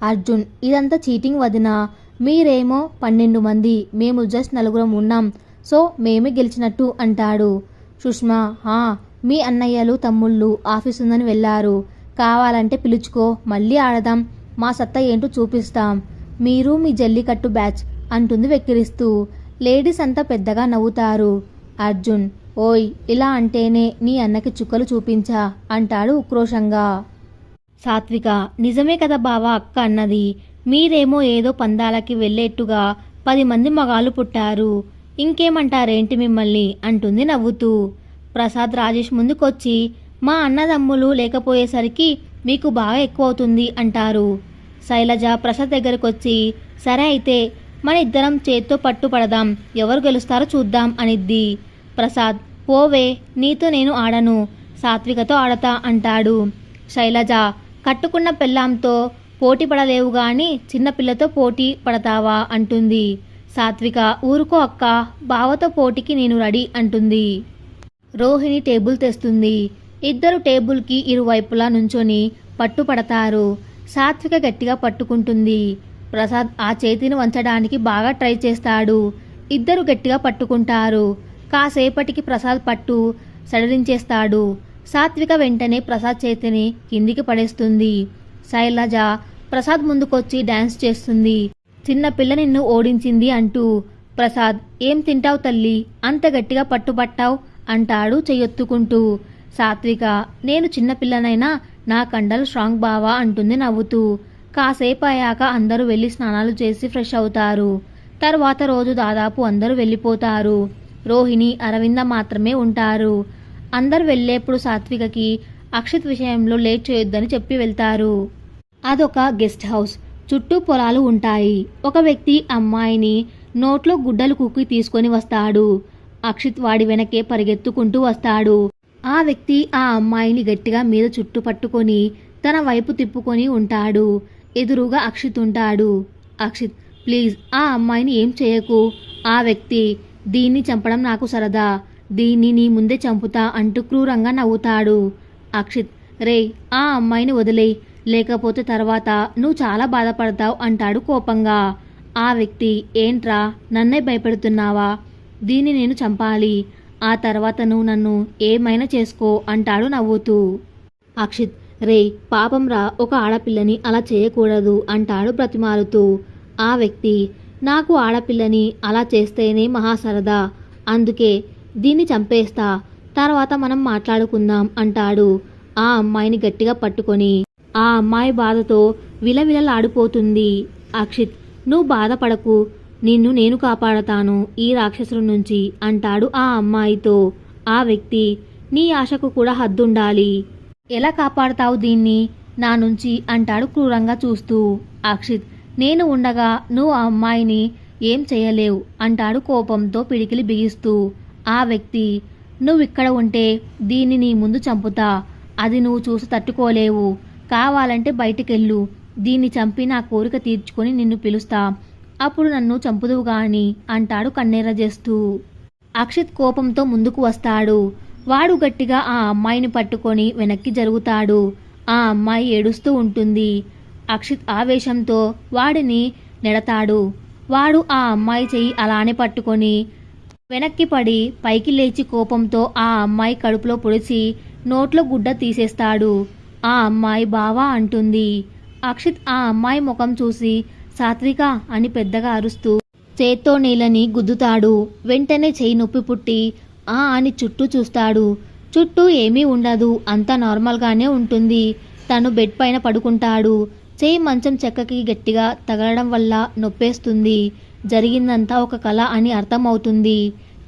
అర్జున్ ఇదంతా చీటింగ్ వదినా, మీరేమో 12 మంది, మేము జస్ట్ 4 ఉన్నాం, సో మేమే గెలిచినట్టు అంటాడు. సుష్మా మీ అన్నయ్యలు తమ్ముళ్ళు ఆఫీస్ ఉందని వెళ్ళారు, కావాలంటే పిలుచుకో, మళ్ళీ ఆడదాం, మా సత్తా ఏంటో చూపిస్తాం, మీరు మీ జల్లికట్టు బ్యాచ్ అంటుంది వెక్కిరిస్తూ. లేడీస్ అంతా పెద్దగా నవ్వుతారు. అర్జున్ ఓయ్ ఇలా అంటేనే నీ అన్నకి చుక్కలు చూపించా అంటాడు ఉక్రోషంగా. సాత్విక నిజమే కదా బావా అక్క అన్నది, మీరేమో ఏదో పందాలకి వెళ్ళేట్టుగా 10 మంది మగాళ్ళు పుట్టారు, ఇంకేమంటారేంటి మిమ్మల్ని అంటుంది నవ్వుతూ. ప్రసాద్ రాజేష్ ముందుకొచ్చి మా అన్నదమ్ములు లేకపోయేసరికి మీకు బాగా ఎక్కువ అవుతుంది అంటారు. శైలజ ప్రసాద్ దగ్గరకొచ్చి సరే అయితే మన ఇద్దరం చేత్తో పట్టు పడదాం, ఎవరు గెలుస్తారో చూద్దాం అనిద్ది. ప్రసాద్ పోవే, నీతో నేను ఆడను, సాత్వికతో ఆడతా అంటాడు. శైలజ కట్టుకున్న పెళ్ళాంతో పోటీ పడలేవు గాని చిన్నపిల్లతో పోటీ పడతావా అంటుంది. సాత్విక ఊరుకో అక్క, బావతో పోటీకి నేను రెడీ అంటుంది. రోహిణి టేబుల్ తెస్తుంది. ఇద్దరు టేబుల్కి ఇరువైపులా నుంచొని పట్టుపడతారు. సాత్విక గట్టిగా పట్టుకుంటుంది. ప్రసాద్ ఆ చేతిని వంచడానికి బాగా ట్రై చేస్తాడు. ఇద్దరు గట్టిగా పట్టుకుంటారు. కాసేపటికి ప్రసాద్ పట్టు సడలించేస్తాడు. సాత్విక వెంటనే ప్రసాద్ చేతిని కిందికి పడేస్తుంది. శైలజ ప్రసాద్ ముందుకొచ్చి డాన్స్ చేస్తుంది. చిన్న పిల్ల నిన్ను ఓడించింది అంటూ. ప్రసాద్ ఏం తింటావు తల్లి, అంత గట్టిగా పట్టుపట్టావు అంటాడు చెయ్యొత్తుకుంటూ. సాత్విక నేను చిన్నపిల్లనైనా నా కండలు స్ట్రాంగ్ బావా అంటుంది నవ్వుతూ. కాసేపు అయ్యాక అందరూ వెళ్ళి స్నానాలు చేసి ఫ్రెష్ అవుతారు. తర్వాత రోజు దాదాపు అందరూ వెళ్ళిపోతారు. రోహిణి అరవింద మాత్రమే ఉంటారు. అందరు వెళ్ళేప్పుడు సాత్వికకి అక్షిత్ విషయంలో లేట్ చేయొద్దని చెప్పి వెళ్తారు. అదొక గెస్ట్ హౌస్, చుట్టూ పొలాలు ఉంటాయి. ఒక వ్యక్తి అమ్మాయిని నోట్లో గుడ్డలు కుక్కి తీసుకొని వస్తాడు. అక్షిత్ వాడి వెనకే పరిగెత్తుకుంటూ వస్తాడు. ఆ వ్యక్తి ఆ అమ్మాయిని గట్టిగా మీద చుట్టు పట్టుకొని తన వైపు తిప్పుకొని ఉంటాడు. ఎదురుగా అక్షిత్ ఉంటాడు. అక్షిత్ ప్లీజ్ ఆ అమ్మాయిని ఏం చేయకు, ఆ వ్యక్తి దీన్ని చంపడం నాకు సరదా, దీన్ని నీ ముందే చంపుతా అంటూ క్రూరంగా నవ్వుతాడు. అక్షిత్ రే ఆ అమ్మాయిని వదిలేయ్, లేకపోతే తర్వాత నువ్వు చాలా బాధపడతావు అంటాడు కోపంగా. ఆ వ్యక్తి ఏంట్రా నన్నే భయపెడుతున్నావా, దీన్ని నేను చంపాలి, ఆ తర్వాత నువ్వు నన్ను ఏమైనా చేసుకో అంటాడు నవ్వుతూ. అక్షిత్ రే పాపం రా, ఒక ఆడపిల్లని అలా చేయకూడదు అంటాడు బ్రతిమాలుతూ. ఆ వ్యక్తి నాకు ఆడపిల్లని అలా చేస్తేనే మహాసరదా, అందుకే దీన్ని చంపేస్తా, తర్వాత మనం మాట్లాడుకుందాం అంటాడు. ఆ అమ్మాయిని గట్టిగా పట్టుకొని ఆ అమ్మాయి బాధతో విలవిలలాడిపోతుంది. అక్షిత్ నువ్వు బాధపడకు, నిన్ను నేను కాపాడతాను ఈ రాక్షసుల నుంచి అంటాడు ఆ అమ్మాయితో. ఆ వ్యక్తి, నీ ఆశకు కూడా హద్దుండాలి. ఎలా కాపాడతావు దీన్ని నా నుంచి అంటాడు క్రూరంగా చూస్తూ. అక్షిత్, నేను ఉండగా నువ్వు ఆ అమ్మాయిని ఏం చేయలేవు అంటాడు కోపంతో పిడికిలి బిగిస్తూ. ఆ వ్యక్తి, నువ్విక్కడ ఉంటే దీన్ని నీ ముందు చంపుతా, అది నువ్వు చూసి తట్టుకోలేవు, కావాలంటే బయటికెళ్ళు, దీన్ని చంపి నా కోరిక తీర్చుకొని నిన్ను పిలుస్తా, అప్పుడు నన్ను చంపుదువు గాని అంటాడు కన్నెర్ర చేస్తూ. అక్షిత్ కోపంతో ముందుకు వస్తాడు. వాడు గట్టిగా ఆ అమ్మాయిని పట్టుకొని వెనక్కి జరుగుతాడు. ఆ అమ్మాయి ఏడుస్తూ ఉంటుంది. అక్షిత్ ఆవేశంతో వాడిని నెడతాడు. వాడు ఆ అమ్మాయి చెయ్యి అలానే పట్టుకొని వెనక్కి పడి పైకి లేచి కోపంతో ఆ అమ్మాయి కడుపులో పొడిచి నోట్లో గుడ్డ తీసేస్తాడు. ఆ అమ్మాయి బావా అంటుంది. అక్షిత్ ఆ అమ్మాయి ముఖం చూసి సాత్విక అని పెద్దగా అరుస్తూ చేత్తో నీళ్ళని గుద్దుతాడు. వెంటనే చెయ్యి నొప్పి పుట్టి అని చుట్టూ చూస్తాడు. చుట్టూ ఏమీ ఉండదు, అంతా నార్మల్గానే ఉంటుంది. తను బెడ్ పైన పడుకుంటాడు. చెయ్యి మంచం చెక్కకి గట్టిగా తగలడం వల్ల నొప్పేస్తుంది. జరిగిందంతా ఒక కల అని అర్థమవుతుంది.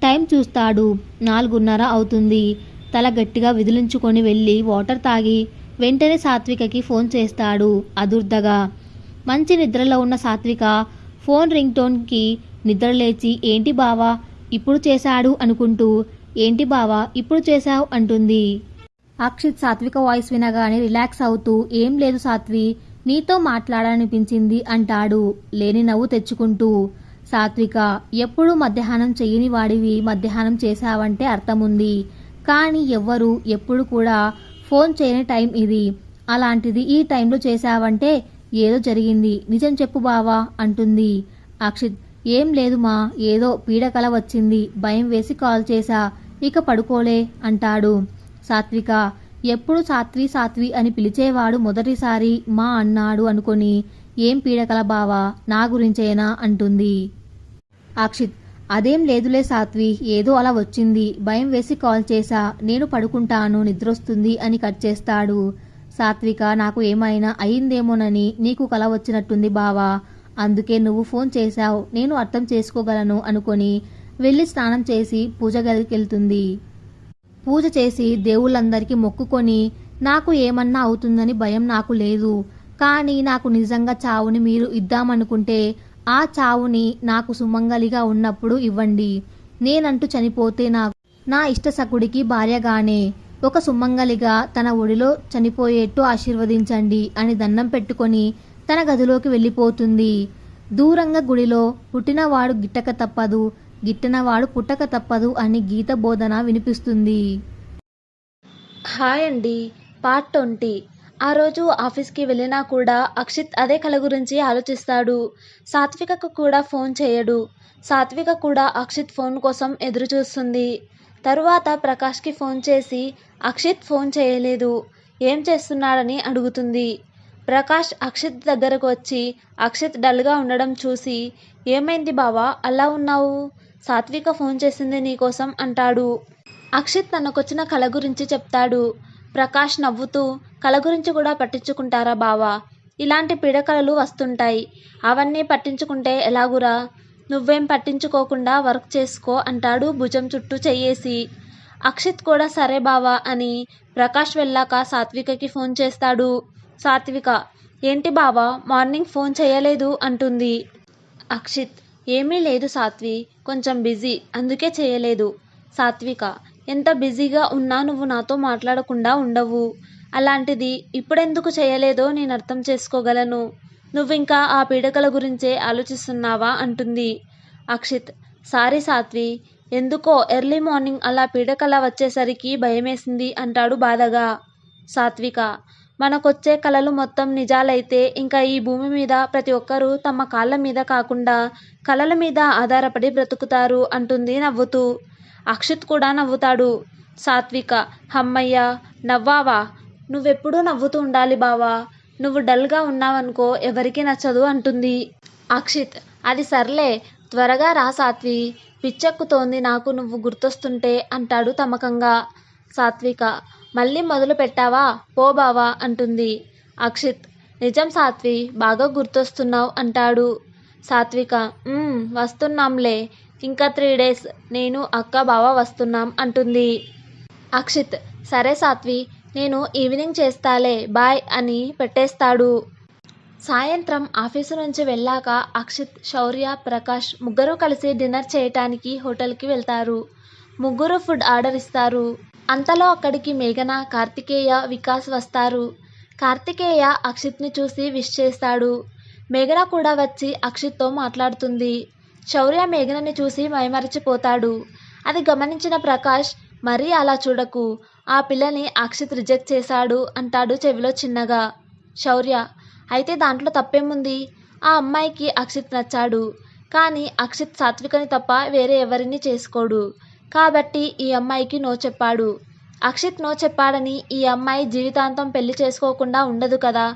టైం చూస్తాడు, 4:30 అవుతుంది. తల గట్టిగా విదిలించుకొని వెళ్ళి వాటర్ తాగి వెంటనే సాత్వికకి ఫోన్ చేస్తాడు అదుర్దగా. మంచి నిద్రలో ఉన్న సాత్విక ఫోన్ రింగ్ టోన్కి నిద్రలేచి ఏంటి బావా ఇప్పుడు చేశాడు అనుకుంటూ ఏంటి బావా ఇప్పుడు చేశావు అంటుంది. అక్షిత్ సాత్విక వాయిస్ వినగానే రిలాక్స్ అవుతూ ఏం లేదు సాత్వి, నీతో మాట్లాడాలనిపించింది అంటాడు లేని నవ్వు తెచ్చుకుంటూ. సాత్విక, ఎప్పుడు మధ్యాహ్నం చెయ్యని వాడివి మధ్యాహ్నం చేశావంటే అర్థముంది, కానీ ఎవ్వరు ఎప్పుడు కూడా ఫోన్ చేయని టైం ఇది, అలాంటిది ఈ టైంలో చేశావంటే ఏదో జరిగింది, నిజం చెప్పు బావా అంటుంది. అక్షిత్, ఏం లేదు మా, ఏదో పీడకల వచ్చింది, భయం వేసి కాల్ చేశా, ఇక పడుకోలే అంటాడు. సాత్విక, ఎప్పుడు సాత్వి సాత్వి అని పిలిచేవాడు మొదటిసారి మా అన్నాడు అనుకొని ఏం పీడకల బావా, నా గురించేనా అంటుంది. అక్షిత్, అదేం లేదులే సాత్వి, ఏదో అలా వచ్చింది, భయం వేసి కాల్ చేశా, నేను పడుకుంటాను నిద్రొస్తుంది అని కట్ చేస్తాడు. సాత్విక, నాకు ఏమైనా అయిందేమోనని నీకు కల వచ్చినట్టుంది బావా, అందుకే నువ్వు ఫోన్ చేశావు, నేను అర్థం చేసుకోగలను అనుకొని వెళ్ళి స్నానం చేసి పూజ గదికి వెళ్తుంది. పూజ చేసి దేవుళ్ళందరికీ మొక్కుకొని నాకు ఏమన్నా అవుతుందని భయం నాకు లేదు, కానీ నాకు నిజంగా చావుని మీరు ఇద్దామనుకుంటే ఆ చావుని నాకు సుమంగలిగా ఉన్నప్పుడు ఇవ్వండి, నేనంటూ చనిపోతే నా ఇష్టసకుడికి భార్యగానే ఒక సుమంగలిగా తన ఒడిలో చనిపోయేట్టు ఆశీర్వదించండి అని దండం పెట్టుకొని తన గదిలోకి వెళ్ళిపోతుంది. దూరంగా గుడిలో పుట్టినవాడు గిట్టక తప్పదు, గిట్టినవాడు పుట్టక తప్పదు అని గీత బోధన వినిపిస్తుంది. హాయ్ అండి, పార్ట్ 20. ఆ రోజు ఆఫీస్కి వెళ్ళినా కూడా అక్షిత్ అదే కల గురించి ఆలోచిస్తాడు. సాత్వికకు కూడా ఫోన్ చేయడు. సాత్విక కూడా అక్షిత్ ఫోన్ కోసం ఎదురు చూస్తుంది. తరువాత ప్రకాష్కి ఫోన్ చేసి అక్షిత్ ఫోన్ చేయలేదు, ఏం చేస్తున్నాడని అడుగుతుంది. ప్రకాష్ అక్షిత్ దగ్గరకు వచ్చి అక్షిత్ డల్గా ఉండడం చూసి ఏమైంది బావా అలా ఉన్నావు, సాత్విక ఫోన్ చేసింది నీకోసం అంటాడు. అక్షిత్ తనకొచ్చిన కల గురించి చెప్తాడు. ప్రకాష్ నవ్వుతూ కల గురించి కూడా పట్టించుకుంటారా బావా, ఇలాంటి పీడకలలు వస్తుంటాయి, అవన్నీ పట్టించుకుంటే ఎలాగురా, నువ్వేం పట్టించుకోకుండా వర్క్ చేసుకో అంటాడు భుజం చుట్టూ చెయ్యేసి. అక్షిత్ కూడా సరే బావా అని ప్రకాష్ వెళ్ళాక సాత్వికకి ఫోన్ చేస్తాడు. సాత్విక, ఏంటి బావా మార్నింగ్ ఫోన్ చేయలేదు అంటుంది. అక్షిత్, ఏమీ లేదు సాత్వి, కొంచెం బిజీ అందుకే చేయలేదు. సాత్విక, ఎంత బిజీగా ఉన్నా నువ్వు నాతో మాట్లాడకుండా ఉండవు, అలాంటిది ఇప్పుడెందుకు చేయలేదో నేను అర్థం చేసుకోగలను, నువ్వింకా ఆ పీడకల గురించే ఆలోచిస్తున్నావా అంటుంది. అక్షిత్, సారీ సాత్వి, ఎందుకో ఎర్లీ మార్నింగ్ అలా పీడకల వచ్చేసరికి భయమేసింది అంటాడు బాధగా. సాత్విక, మనకొచ్చే కలలు మొత్తం నిజాలైతే ఇంకా ఈ భూమి మీద ప్రతి ఒక్కరూ తమ కాళ్ళ మీద కాకుండా కలల మీద ఆధారపడి బ్రతుకుతారు అంటుంది నవ్వుతూ. అక్షిత్ కూడా నవ్వుతాడు. సాత్విక, హమ్మయ్య నవ్వావా, నువ్వెప్పుడూ నవ్వుతూ ఉండాలి బావా, నువ్వు డల్గా ఉన్నావనుకో ఎవరికి నచ్చదు అంటుంది. అక్షిత్, అది సర్లే, త్వరగా రా సాత్వి, పిచ్చెక్కుతోంది నాకు నువ్వు గుర్తొస్తుంటే అంటాడు తమకంగా. సాత్విక, మళ్ళీ మొదలు పెట్టావా, పో బావా అంటుంది. అక్షిత్, నిజం సాత్వి, బాగా గుర్తొస్తున్నావు అంటాడు. సాత్విక వస్తున్నాంలే, ఇంకా 3 days నేను అక్క బావ వస్తున్నాం అంటుంది. అక్షిత్ సరే సాత్వి, నేను ఈవినింగ్ చేస్తాలే బాయ్ అని పెట్టేస్తాడు. సాయంత్రం ఆఫీసు నుంచి వెళ్ళాక అక్షిత్, శౌర్య, ప్రకాష్ ముగ్గురు కలిసి డిన్నర్ చేయటానికి హోటల్కి వెళ్తారు. ముగ్గురు ఫుడ్ ఆర్డర్ ఇస్తారు. అంతలో అక్కడికి మేఘన, కార్తికేయ, వికాస్ వస్తారు. కార్తికేయ అక్షిత్ని చూసి విష్ చేస్తాడు. మేఘన కూడా వచ్చి అక్షిత్తో మాట్లాడుతుంది. శౌర్య మేఘనని చూసి మైమరిచిపోతాడు. అది గమనించిన ప్రకాష్, మరీ అలా చూడకు, ఆ పిల్లని అక్షిత్ రిజెక్ట్ చేశాడు అంటాడు చెవిలో చిన్నగా. శౌర్య అయితే దాంట్లో తప్పేముంది, ఆ అమ్మాయికి అక్షిత్ నచ్చాడు, కానీ అక్షిత్ సాత్వికని తప్ప వేరే ఎవరిని చేసుకోడు, కాబట్టి ఈ అమ్మాయికి నో చెప్పాడు. అక్షిత్ నో చెప్పాడని ఈ అమ్మాయి జీవితాంతం పెళ్లి చేసుకోకుండా ఉండదు కదా,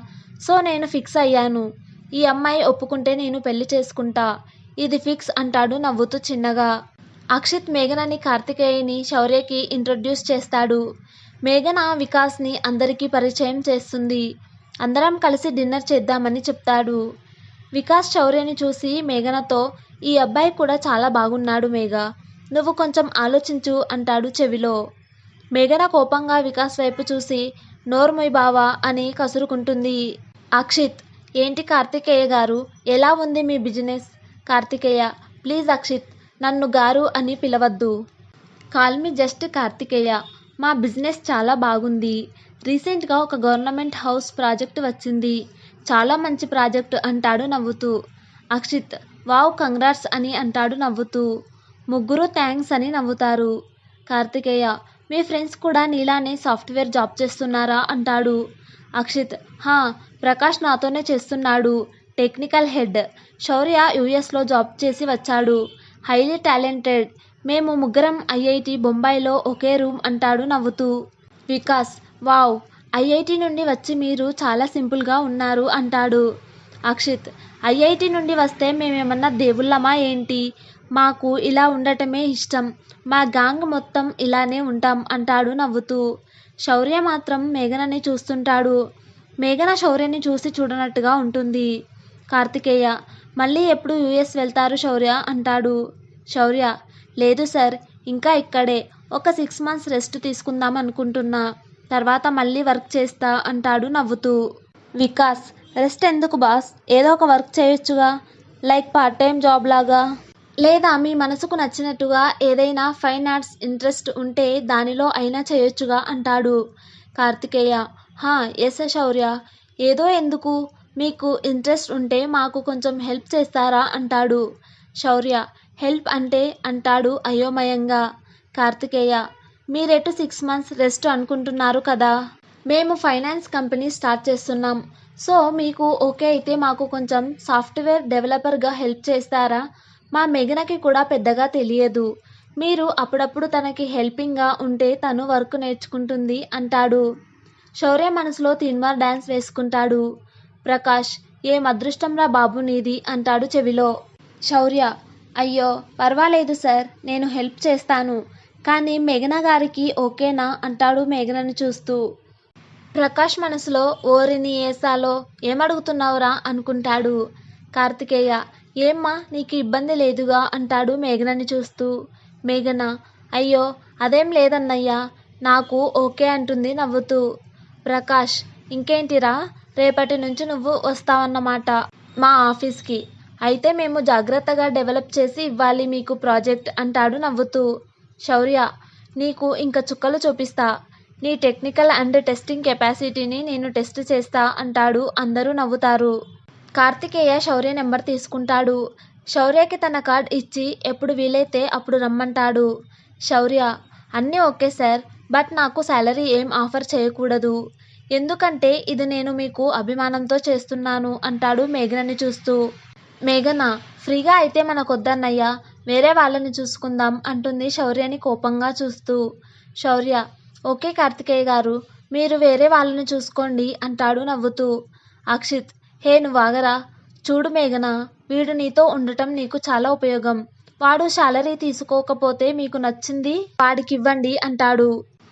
సో నేను ఫిక్స్ అయ్యాను, ఈ అమ్మాయి ఒప్పుకుంటే నేను పెళ్లి చేసుకుంటా, ఇది ఫిక్స్ అంటాడు నవ్వుతూ చిన్నగా. అక్షిత్ మేఘనని, కార్తికేయని శౌర్యకి ఇంట్రొడ్యూస్ చేస్తాడు. మేఘన వికాస్ని అందరికీ పరిచయం చేస్తుంది. అందరం కలిసి డిన్నర్ చేద్దామని చెప్తాడు. వికాస్ శౌర్యని చూసి మేఘనతో, ఈ అబ్బాయి కూడా చాలా బాగున్నాడు మేఘ, నువ్వు కొంచెం ఆలోచించు అంటాడు చెవిలో. మేఘన కోపంగా వికాస్ వైపు చూసి, నోర్మొయ్ బావా అని కసురుకుంటుంది. అక్షిత్ ఏంటి కార్తికేయ గారు, ఎలా ఉంది మీ బిజినెస్? కార్తికేయ ప్లీజ్ అక్షిత్, నన్ను గారు అని పిలవద్దు, కాల్ మీ జస్ట్ కార్తికేయ. మా బిజినెస్ చాలా బాగుంది. రీసెంట్గా ఒక గవర్నమెంట్ హౌస్ ప్రాజెక్ట్ వచ్చింది, చాలా మంచి ప్రాజెక్ట్ అంటాడు నవ్వుతూ. అక్షిత్ వావ్ కంగ్రాట్స్ అని అంటాడు నవ్వుతూ. ముగ్గురు థ్యాంక్స్ అని నవ్వుతారు. కార్తికేయ మీ ఫ్రెండ్స్ కూడా నీలానే సాఫ్ట్వేర్ జాబ్ చేస్తున్నారా అంటాడు. అక్షిత్ హా, ప్రకాష్ నాతోనే చేస్తున్నాడు, టెక్నికల్ హెడ్. శౌర్య యూఎస్లో జాబ్ చేసి వచ్చాడు, హైలీ టాలెంటెడ్. మేము ముగ్గురం ఐఐటి బొంబాయిలో ఒకే రూమ్ అంటాడు నవ్వుతూ. వికాస్ వావ్, ఐఐటి నుండి వచ్చి మీరు చాలా సింపుల్గా ఉన్నారు అంటాడు. అక్షిత్ ఐఐటి నుండి వస్తే మేమేమన్నా దేవుళ్ళమా ఏంటి, మాకు ఇలా ఉండటమే ఇష్టం, మా గ్యాంగ్ మొత్తం ఇలానే ఉంటాం అంటాడు నవ్వుతూ. శౌర్య మాత్రం మేఘనని చూస్తుంటాడు. మేఘన శౌర్యని చూసి చూడనట్టుగా ఉంటుంది. కార్తికేయ మళ్ళీ ఎప్పుడు యూఎస్ వెళ్తారు శౌర్య అంటాడు. శౌర్య లేదు సార్, ఇంకా ఇక్కడే ఒక 6 months రెస్ట్ తీసుకుందాం అనుకుంటున్నా, తర్వాత మళ్ళీ వర్క్ చేస్తా అంటాడు నవ్వుతూ. వికాస్ రెస్ట్ ఎందుకు బాస్, ఏదో ఒక వర్క్ చేయొచ్చుగా, లైక్ పార్ట్ టైం జాబ్ లాగా, లేదా మీ మనసుకు నచ్చినట్టుగా ఏదైనా ఫైన్ ఆర్ట్స్ ఇంట్రెస్ట్ ఉంటే దానిలో అయినా చేయొచ్చుగా అంటాడు. కార్తికేయ హా ఎస్ శౌర్య, ఏదో ఎందుకు, మీకు ఇంట్రెస్ట్ ఉంటే మాకు కొంచెం హెల్ప్ చేస్తారా అంటాడు. శౌర్య హెల్ప్ అంటే అంటాడు అయోమయంగా. కార్తికేయ మీరెటు 6 months రెస్ట్ అనుకుంటున్నారు కదా, మేము ఫైనాన్స్ కంపెనీ స్టార్ట్ చేస్తున్నాం, సో మీకు ఓకే అయితే మాకు కొంచెం సాఫ్ట్వేర్ డెవలపర్గా హెల్ప్ చేస్తారా, మా మేఘనకి కూడా పెద్దగా తెలియదు, మీరు అప్పుడప్పుడు తనకి హెల్పింగ్గా ఉంటే తను వర్క్ నేర్చుకుంటుంది అంటాడు. శౌర్య మనసులో తీన్మార్ డ్యాన్స్ వేసుకుంటాడు. ప్రకాష్ ఏం అదృష్టంరా బాబు నీది అంటాడు చెవిలో. శౌర్య అయ్యో పర్వాలేదు సార్, నేను హెల్ప్ చేస్తాను, కానీ మేఘన గారికి ఓకేనా అంటాడు మేఘనని చూస్తూ. ప్రకాష్ మనసులో ఓరిని ఏసాలో ఏమడుగుతున్నావురా అనుకుంటాడు. కార్తికేయ ఏమ్మా నీకు ఇబ్బంది లేదుగా అంటాడు మేఘనని చూస్తూ. మేఘన అయ్యో అదేం లేదన్నయ్యా, నాకు ఓకే అంటుంది నవ్వుతూ. ప్రకాష్ ఇంకేంటిరా, రేపటి నుంచి నువ్వు వస్తావన్నమాట మా ఆఫీస్కి, అయితే మేము జాగ్రత్తగా డెవలప్ చేసి ఇవ్వాలి మీకు ప్రాజెక్ట్ అంటాడు నవ్వుతూ. శౌర్య నీకు ఇంకా చుక్కలు చూపిస్తా, నీ టెక్నికల్ అండ్ టెస్టింగ్ కెపాసిటీని నేను టెస్ట్ చేస్తా అంటాడు. అందరూ నవ్వుతారు. కార్తికేయ శౌర్య నెంబర్ తీసుకుంటాడు. శౌర్యకి తన కార్డ్ ఇచ్చి ఎప్పుడు వీలైతే అప్పుడు రమ్మంటాడు. శౌర్య అన్నీ ఓకే సార్, బట్ నాకు శాలరీ ఏం ఆఫర్ చేయకూడదు, ఎందుకంటే ఇది నేను మీకు అభిమానంతో చేస్తున్నాను అంటాడు మేఘనని చూస్తూ. మేఘన ఫ్రీగా అయితే మనకొద్దన్నయ్యా, వేరే వాళ్ళని చూసుకుందాం అంటుంది శౌర్యని కోపంగా చూస్తూ. శౌర్య ఓకే కార్తికేయ గారు, మీరు వేరే వాళ్ళని చూసుకోండి అంటాడు నవ్వుతూ. అక్షిత్ హే నువ్వాగరా, చూడు మేఘన, వీడు నీతో ఉండటం నీకు చాలా ఉపయోగం, వాడు శాలరీ తీసుకోకపోతే మీకు నచ్చింది వాడికివ్వండి అంటాడు.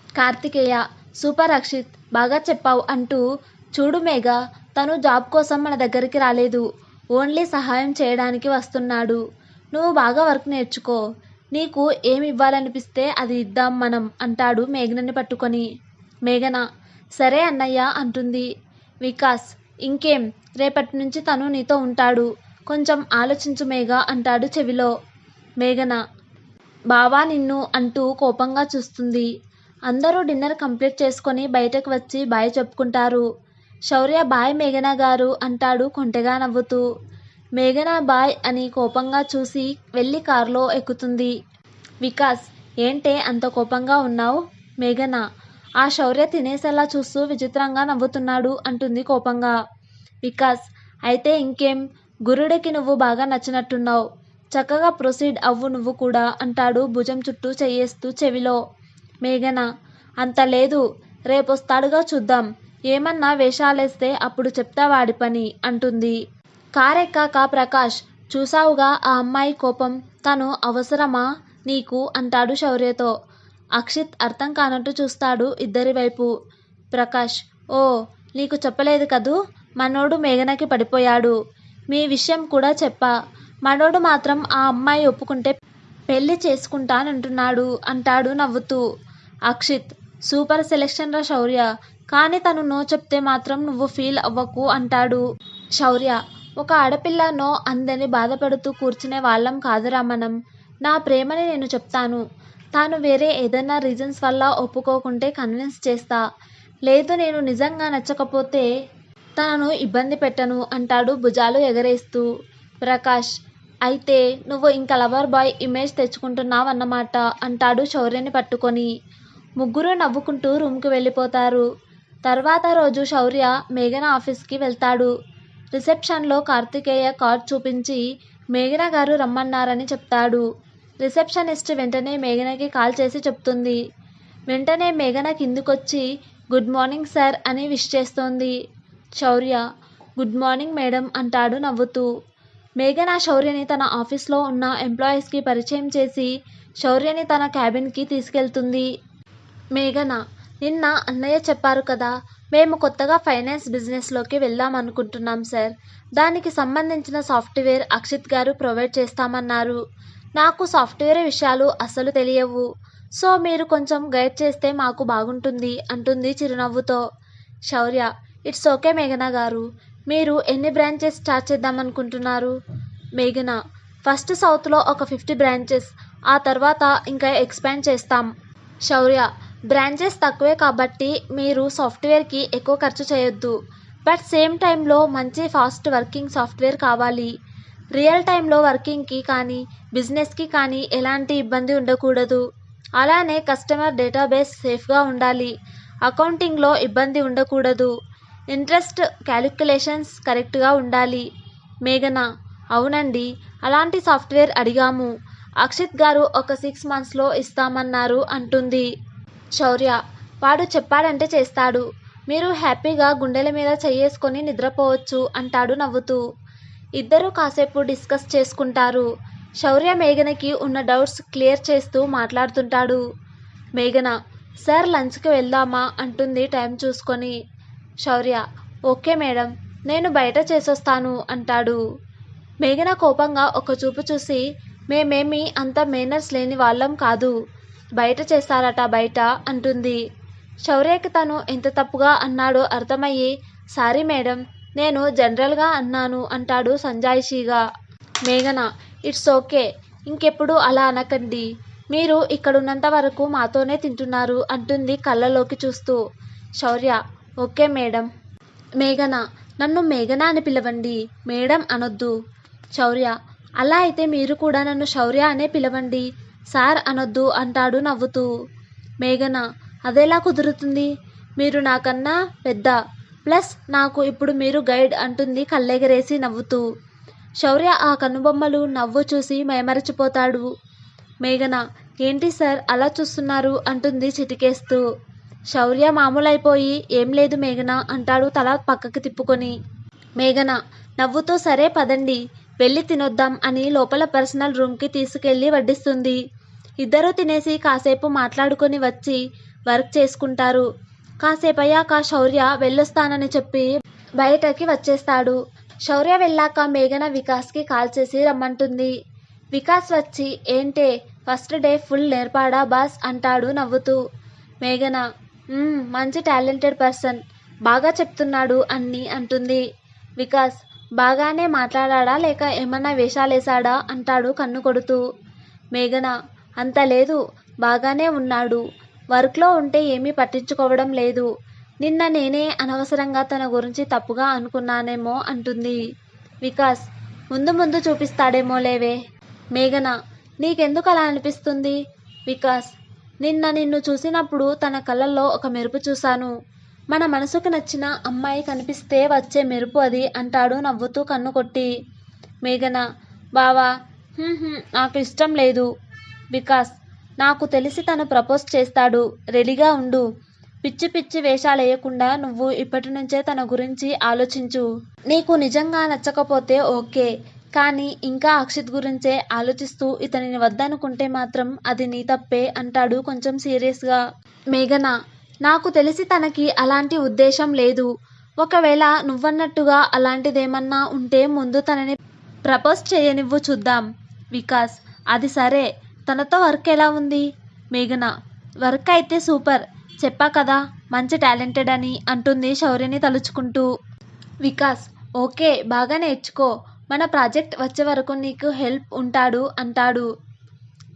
కార్తికేయ సూపర్ అక్షిత్, బాగా చెప్పావు అంటూ, చూడు మేఘ, తను జాబ్ కోసం మన దగ్గరికి రాలేదు, ఓన్లీ సహాయం చేయడానికి వస్తున్నాడు. నువ్వు బాగా వర్క్ నేర్చుకో. నీకు ఏమి ఇవ్వాలనిపిస్తే అది ఇద్దాం మనం అంటాడు మేఘనని పట్టుకొని. మేఘన సరే అన్నయ్య అంటుంది. వికాస్ ఇంకేం, రేపటి నుంచి తను నీతో ఉంటాడు. కొంచెం ఆలోచించు మేఘ అంటాడు చెవిలో. మేఘన బావా నిన్ను అంటూ కోపంగా చూస్తుంది. అందరూ డిన్నర్ కంప్లీట్ చేసుకొని బయటకు వచ్చి బాయ్ చెప్పుకుంటారు. శౌర్య బాయ్ మేఘన గారు అంటాడు కొంటెగా నవ్వుతూ. మేఘన బాయ్ అని కోపంగా చూసి వెళ్ళి కారులో ఎక్కుతుంది. వికాస్ ఏంటే అంత కోపంగా ఉన్నావు? మేఘన ఆ శౌర్య తినేసేలా చూస్తూ విచిత్రంగా నవ్వుతున్నాడు అంటుంది కోపంగా. వికాస్ అయితే ఇంకేం, గురుడికి నువ్వు బాగా నచ్చినట్టున్నావు. చక్కగా ప్రొసీడ్ అవ్వు నువ్వు కూడా అంటాడు భుజం చుట్టూ చెయ్యేస్తూ చెవిలో. మేఘన అంత లేదు, రేపొస్తాడుగా చూద్దాం. ఏమన్నా వేషాలేస్తే అప్పుడు చెప్తా వాడి పని అంటుంది. కారెక్కాక ప్రకాష్ చూసావుగా ఆ అమ్మాయి కోపం, తను అవసరమా నీకు అంటాడు శౌర్యతో. అక్షిత్ అర్థం కానట్టు చూస్తాడు ఇద్దరి వైపు. ప్రకాష్ ఓ నీకు చెప్పలేదు కదూ, మనోడు మేఘనకి పడిపోయాడు. మీ విషయం కూడా చెప్పా. మనోడు మాత్రం ఆ అమ్మాయి ఒప్పుకుంటే పెళ్లి చేసుకుంటానంటున్నాడు అంటాడు నవ్వుతూ. అక్షిత్ సూపర్ సెలెక్షన్ రా శౌర్య, కానీ తను నో చెప్తే మాత్రం నువ్వు ఫీల్ అవ్వకు అంటాడు. శౌర్య ఒక ఆడపిల్లనో అందని బాధపడుతూ కూర్చునే వాళ్ళం కాదురా మనం. నా ప్రేమని నేను చెప్తాను. తాను వేరే ఏదైనా రీజన్స్ వల్ల ఒప్పుకోకుంటే కన్విన్స్ చేస్తా. లేదు నేను నిజంగా నచ్చకపోతే తనను ఇబ్బంది పెట్టను అంటాడు భుజాలు ఎగరేస్తూ. ప్రకాష్ అయితే నువ్వు ఇంకా లవర్ బాయ్ ఇమేజ్ తెచ్చుకుంటున్నావన్నమాట అంటాడు శౌర్యని పట్టుకొని. ముగ్గురు నవ్వుకుంటూ రూమ్కి వెళ్ళిపోతారు. తర్వాత రోజు శౌర్య మేఘన ఆఫీస్కి వెళ్తాడు. రిసెప్షన్లో కార్తికేయ కార్డ్ చూపించి మేఘన గారు రమ్మన్నారని చెప్తాడు. రిసెప్షనిస్ట్ వెంటనే మేఘనకి కాల్ చేసి చెప్తుంది. వెంటనే మేఘన కిందికొచ్చి గుడ్ మార్నింగ్ సార్ అని విష్ చేస్తోంది. శౌర్య గుడ్ మార్నింగ్ మేడం అంటాడు నవ్వుతూ. మేఘన శౌర్యని తన ఆఫీస్లో ఉన్న ఎంప్లాయీస్కి పరిచయం చేసి శౌర్యని తన క్యాబిన్కి తీసుకెళ్తుంది. మేఘన నిన్న అన్నయ్య చెప్పారు కదా, మేము కొత్తగా ఫైనాన్స్ బిజినెస్లోకి వెళ్దాం అనుకుంటున్నాం సార్. దానికి సంబంధించిన సాఫ్ట్వేర్ అక్షిత్ గారు ప్రొవైడ్ చేస్తామన్నారు. నాకు సాఫ్ట్వేర్ విషయాలు అస్సలు తెలియవు. సో మీరు కొంచెం గైడ్ చేస్తే మాకు బాగుంటుంది అంటుంది చిరునవ్వుతో. శౌర్య ఇట్స్ ఓకే మేఘన గారు. మీరు ఎన్ని బ్రాంచెస్ స్టార్ట్ చేద్దామనుకుంటున్నారు? మేఘన ఫస్ట్ సౌత్లో ఒక 50 బ్రాంచెస్, ఆ తర్వాత ఇంకా ఎక్స్పాండ్ చేస్తాం. శౌర్య బ్రాంచెస్ తక్కువే కాబట్టి మీరు సాఫ్ట్వేర్కి ఎక్కువ ఖర్చు చేయొద్దు. బట్ సేమ్ టైంలో మంచి ఫాస్ట్ వర్కింగ్ సాఫ్ట్వేర్ కావాలి. రియల్ టైంలో వర్కింగ్కి కానీ బిజినెస్కి కానీ ఎలాంటి ఇబ్బంది ఉండకూడదు. అలానే కస్టమర్ డేటాబేస్ సేఫ్గా ఉండాలి. అకౌంటింగ్లో ఇబ్బంది ఉండకూడదు. ఇంట్రెస్ట్ క్యాలిక్యులేషన్స్ కరెక్ట్గా ఉండాలి. మేఘన అవునండి, అలాంటి సాఫ్ట్వేర్ అడిగాము. అక్షిత్ గారు ఒక 6 monthsలో ఇస్తామన్నారు అంటుంది. శౌర్య వాడు చెప్పాడంటే చేస్తాడు. మీరు హ్యాపీగా గుండెల మీద చెయ్యేసుకొని నిద్రపోవచ్చు అంటాడు నవ్వుతూ. ఇద్దరూ కాసేపు డిస్కస్ చేసుకుంటారు. శౌర్య మేఘనకి ఉన్న డౌట్స్ క్లియర్ చేస్తూ మాట్లాడుతుంటాడు. మేఘన సార్ లంచ్కి వెళ్దామా అంటుంది టైం చూసుకొని. శౌర్య ఓకే మేడం, నేను బయట చేసొస్తాను అంటాడు. మేఘన కోపంగా ఒక చూపు చూసి మేమేమి అంత మేనర్స్ లేని వాళ్ళం కాదు, బయట చేస్తారట బయట అంటుంది. శౌర్యకి తను ఎంత తప్పుగా అన్నాడో అర్థమయ్యి సారీ మేడం, నేను జనరల్గా అన్నాను అంటాడు సంజాయిషీగా. మేఘన ఇట్స్ ఓకే, ఇంకెప్పుడు అలా అనకండి. మీరు ఇక్కడున్నంత వరకు మాతోనే తింటున్నారు అంటుంది కళ్ళలోకి చూస్తూ. శౌర్య ఓకే మేడం. మేఘన నన్ను మేఘన అని పిలవండి, మేడం అనొద్దు. శౌర్య అలా అయితే మీరు కూడా నన్ను శౌర్య అనే పిలవండి, సార్ అనొద్దు అంటాడు నవ్వుతూ. మేఘన అదెలా కుదురుతుంది, మీరు నాకన్నా పెద్ద, ప్లస్ నాకు ఇప్పుడు మీరు గైడ్ అంటుంది కళ్ళెగరేసి నవ్వుతూ. శౌర్య ఆ కనుబొమ్మలు నవ్వు చూసి మైమరచిపోతాడు. మేఘన ఏంటి సార్ అలా చూస్తున్నారు అంటుంది చిటికేస్తూ. శౌర్య మామూలైపోయి ఏం లేదు మేఘన అంటాడు తల పక్కకి తిప్పుకొని. మేఘన నవ్వుతూ సరే పదండి వెళ్ళి తినొద్దాం అని లోపల పర్సనల్ రూమ్కి తీసుకెళ్ళి వడ్డిస్తుంది. ఇద్దరూ తినేసి కాసేపు మాట్లాడుకొని వచ్చి వర్క్ చేసుకుంటారు. కాసేపయ్యాక శౌర్య వెళ్ళొస్తానని చెప్పి బయటకి వచ్చేస్తాడు. శౌర్య వెళ్ళాక మేఘన వికాస్కి కాల్ చేసి రమ్మంటుంది. వికాస్ వచ్చి ఏంటే ఫస్ట్ డే ఫుల్ నేర్పాడా బాస్ అంటాడు నవ్వుతూ. మేఘన మంచి టాలెంటెడ్ పర్సన్, బాగా చెప్తున్నాడు అన్నీ అంటుంది. వికాస్ బాగానే మాట్లాడా లేక ఏమన్నా వేషాలేశాడా అంటాడు కన్ను కొడుతూ. మేఘన అంత లేదు, బాగానే ఉన్నాడు. వర్క్లో ఉంటే ఏమీ పట్టించుకోవడం లేదు. నిన్న నేనే అనవసరంగా తన గురించి తప్పుగా అనుకున్నానేమో అంటుంది. వికాస్ ముందు ముందు చూపిస్తాడేమో లేవే. మేఘన నీకెందుకు అలా అనిపిస్తుంది? వికాస్ నిన్న నిన్ను చూసినప్పుడు తన కళ్ళల్లో ఒక మెరుపు చూశాను. మన మనసుకు నచ్చిన అమ్మాయి కనిపిస్తే వచ్చే మెరుపు అది అంటాడు నవ్వుతూ కన్ను కొట్టి. మేఘన బావా నాకు ఇష్టం లేదు. వికాస్ నాకు తెలిసి తను ప్రపోజ్ చేస్తాడు, రెడీగా ఉండు. పిచ్చి పిచ్చి వేషాలేయకుండా నువ్వు ఇప్పటి నుంచే తన గురించి ఆలోచించు. నీకు నిజంగా నచ్చకపోతే ఓకే, కానీ ఇంకా అక్షిత్ గురించే ఆలోచిస్తూ ఇతనిని వద్దనుకుంటే మాత్రం అది నీ తప్పే అంటాడు కొంచెం సీరియస్గా. మేఘన నాకు తెలిసి తనకి అలాంటి ఉద్దేశం లేదు. ఒకవేళ నువ్వన్నట్టుగా అలాంటిదేమన్నా ఉంటే ముందు తనని ప్రపోజ్ చేయనివ్వు చూద్దాం. వికాస్ అది సరే, తనతో వర్క్ ఎలా ఉంది? మేఘన వర్క్ అయితే సూపర్, చెప్పా కదా మంచి టాలెంటెడ్ అని అంటుంది శౌర్యని తలుచుకుంటూ. వికాస్ ఓకే, బాగా నేర్చుకో, మన ప్రాజెక్ట్ వచ్చే వరకు నీకు హెల్ప్ ఉంటాడు అంటాడు.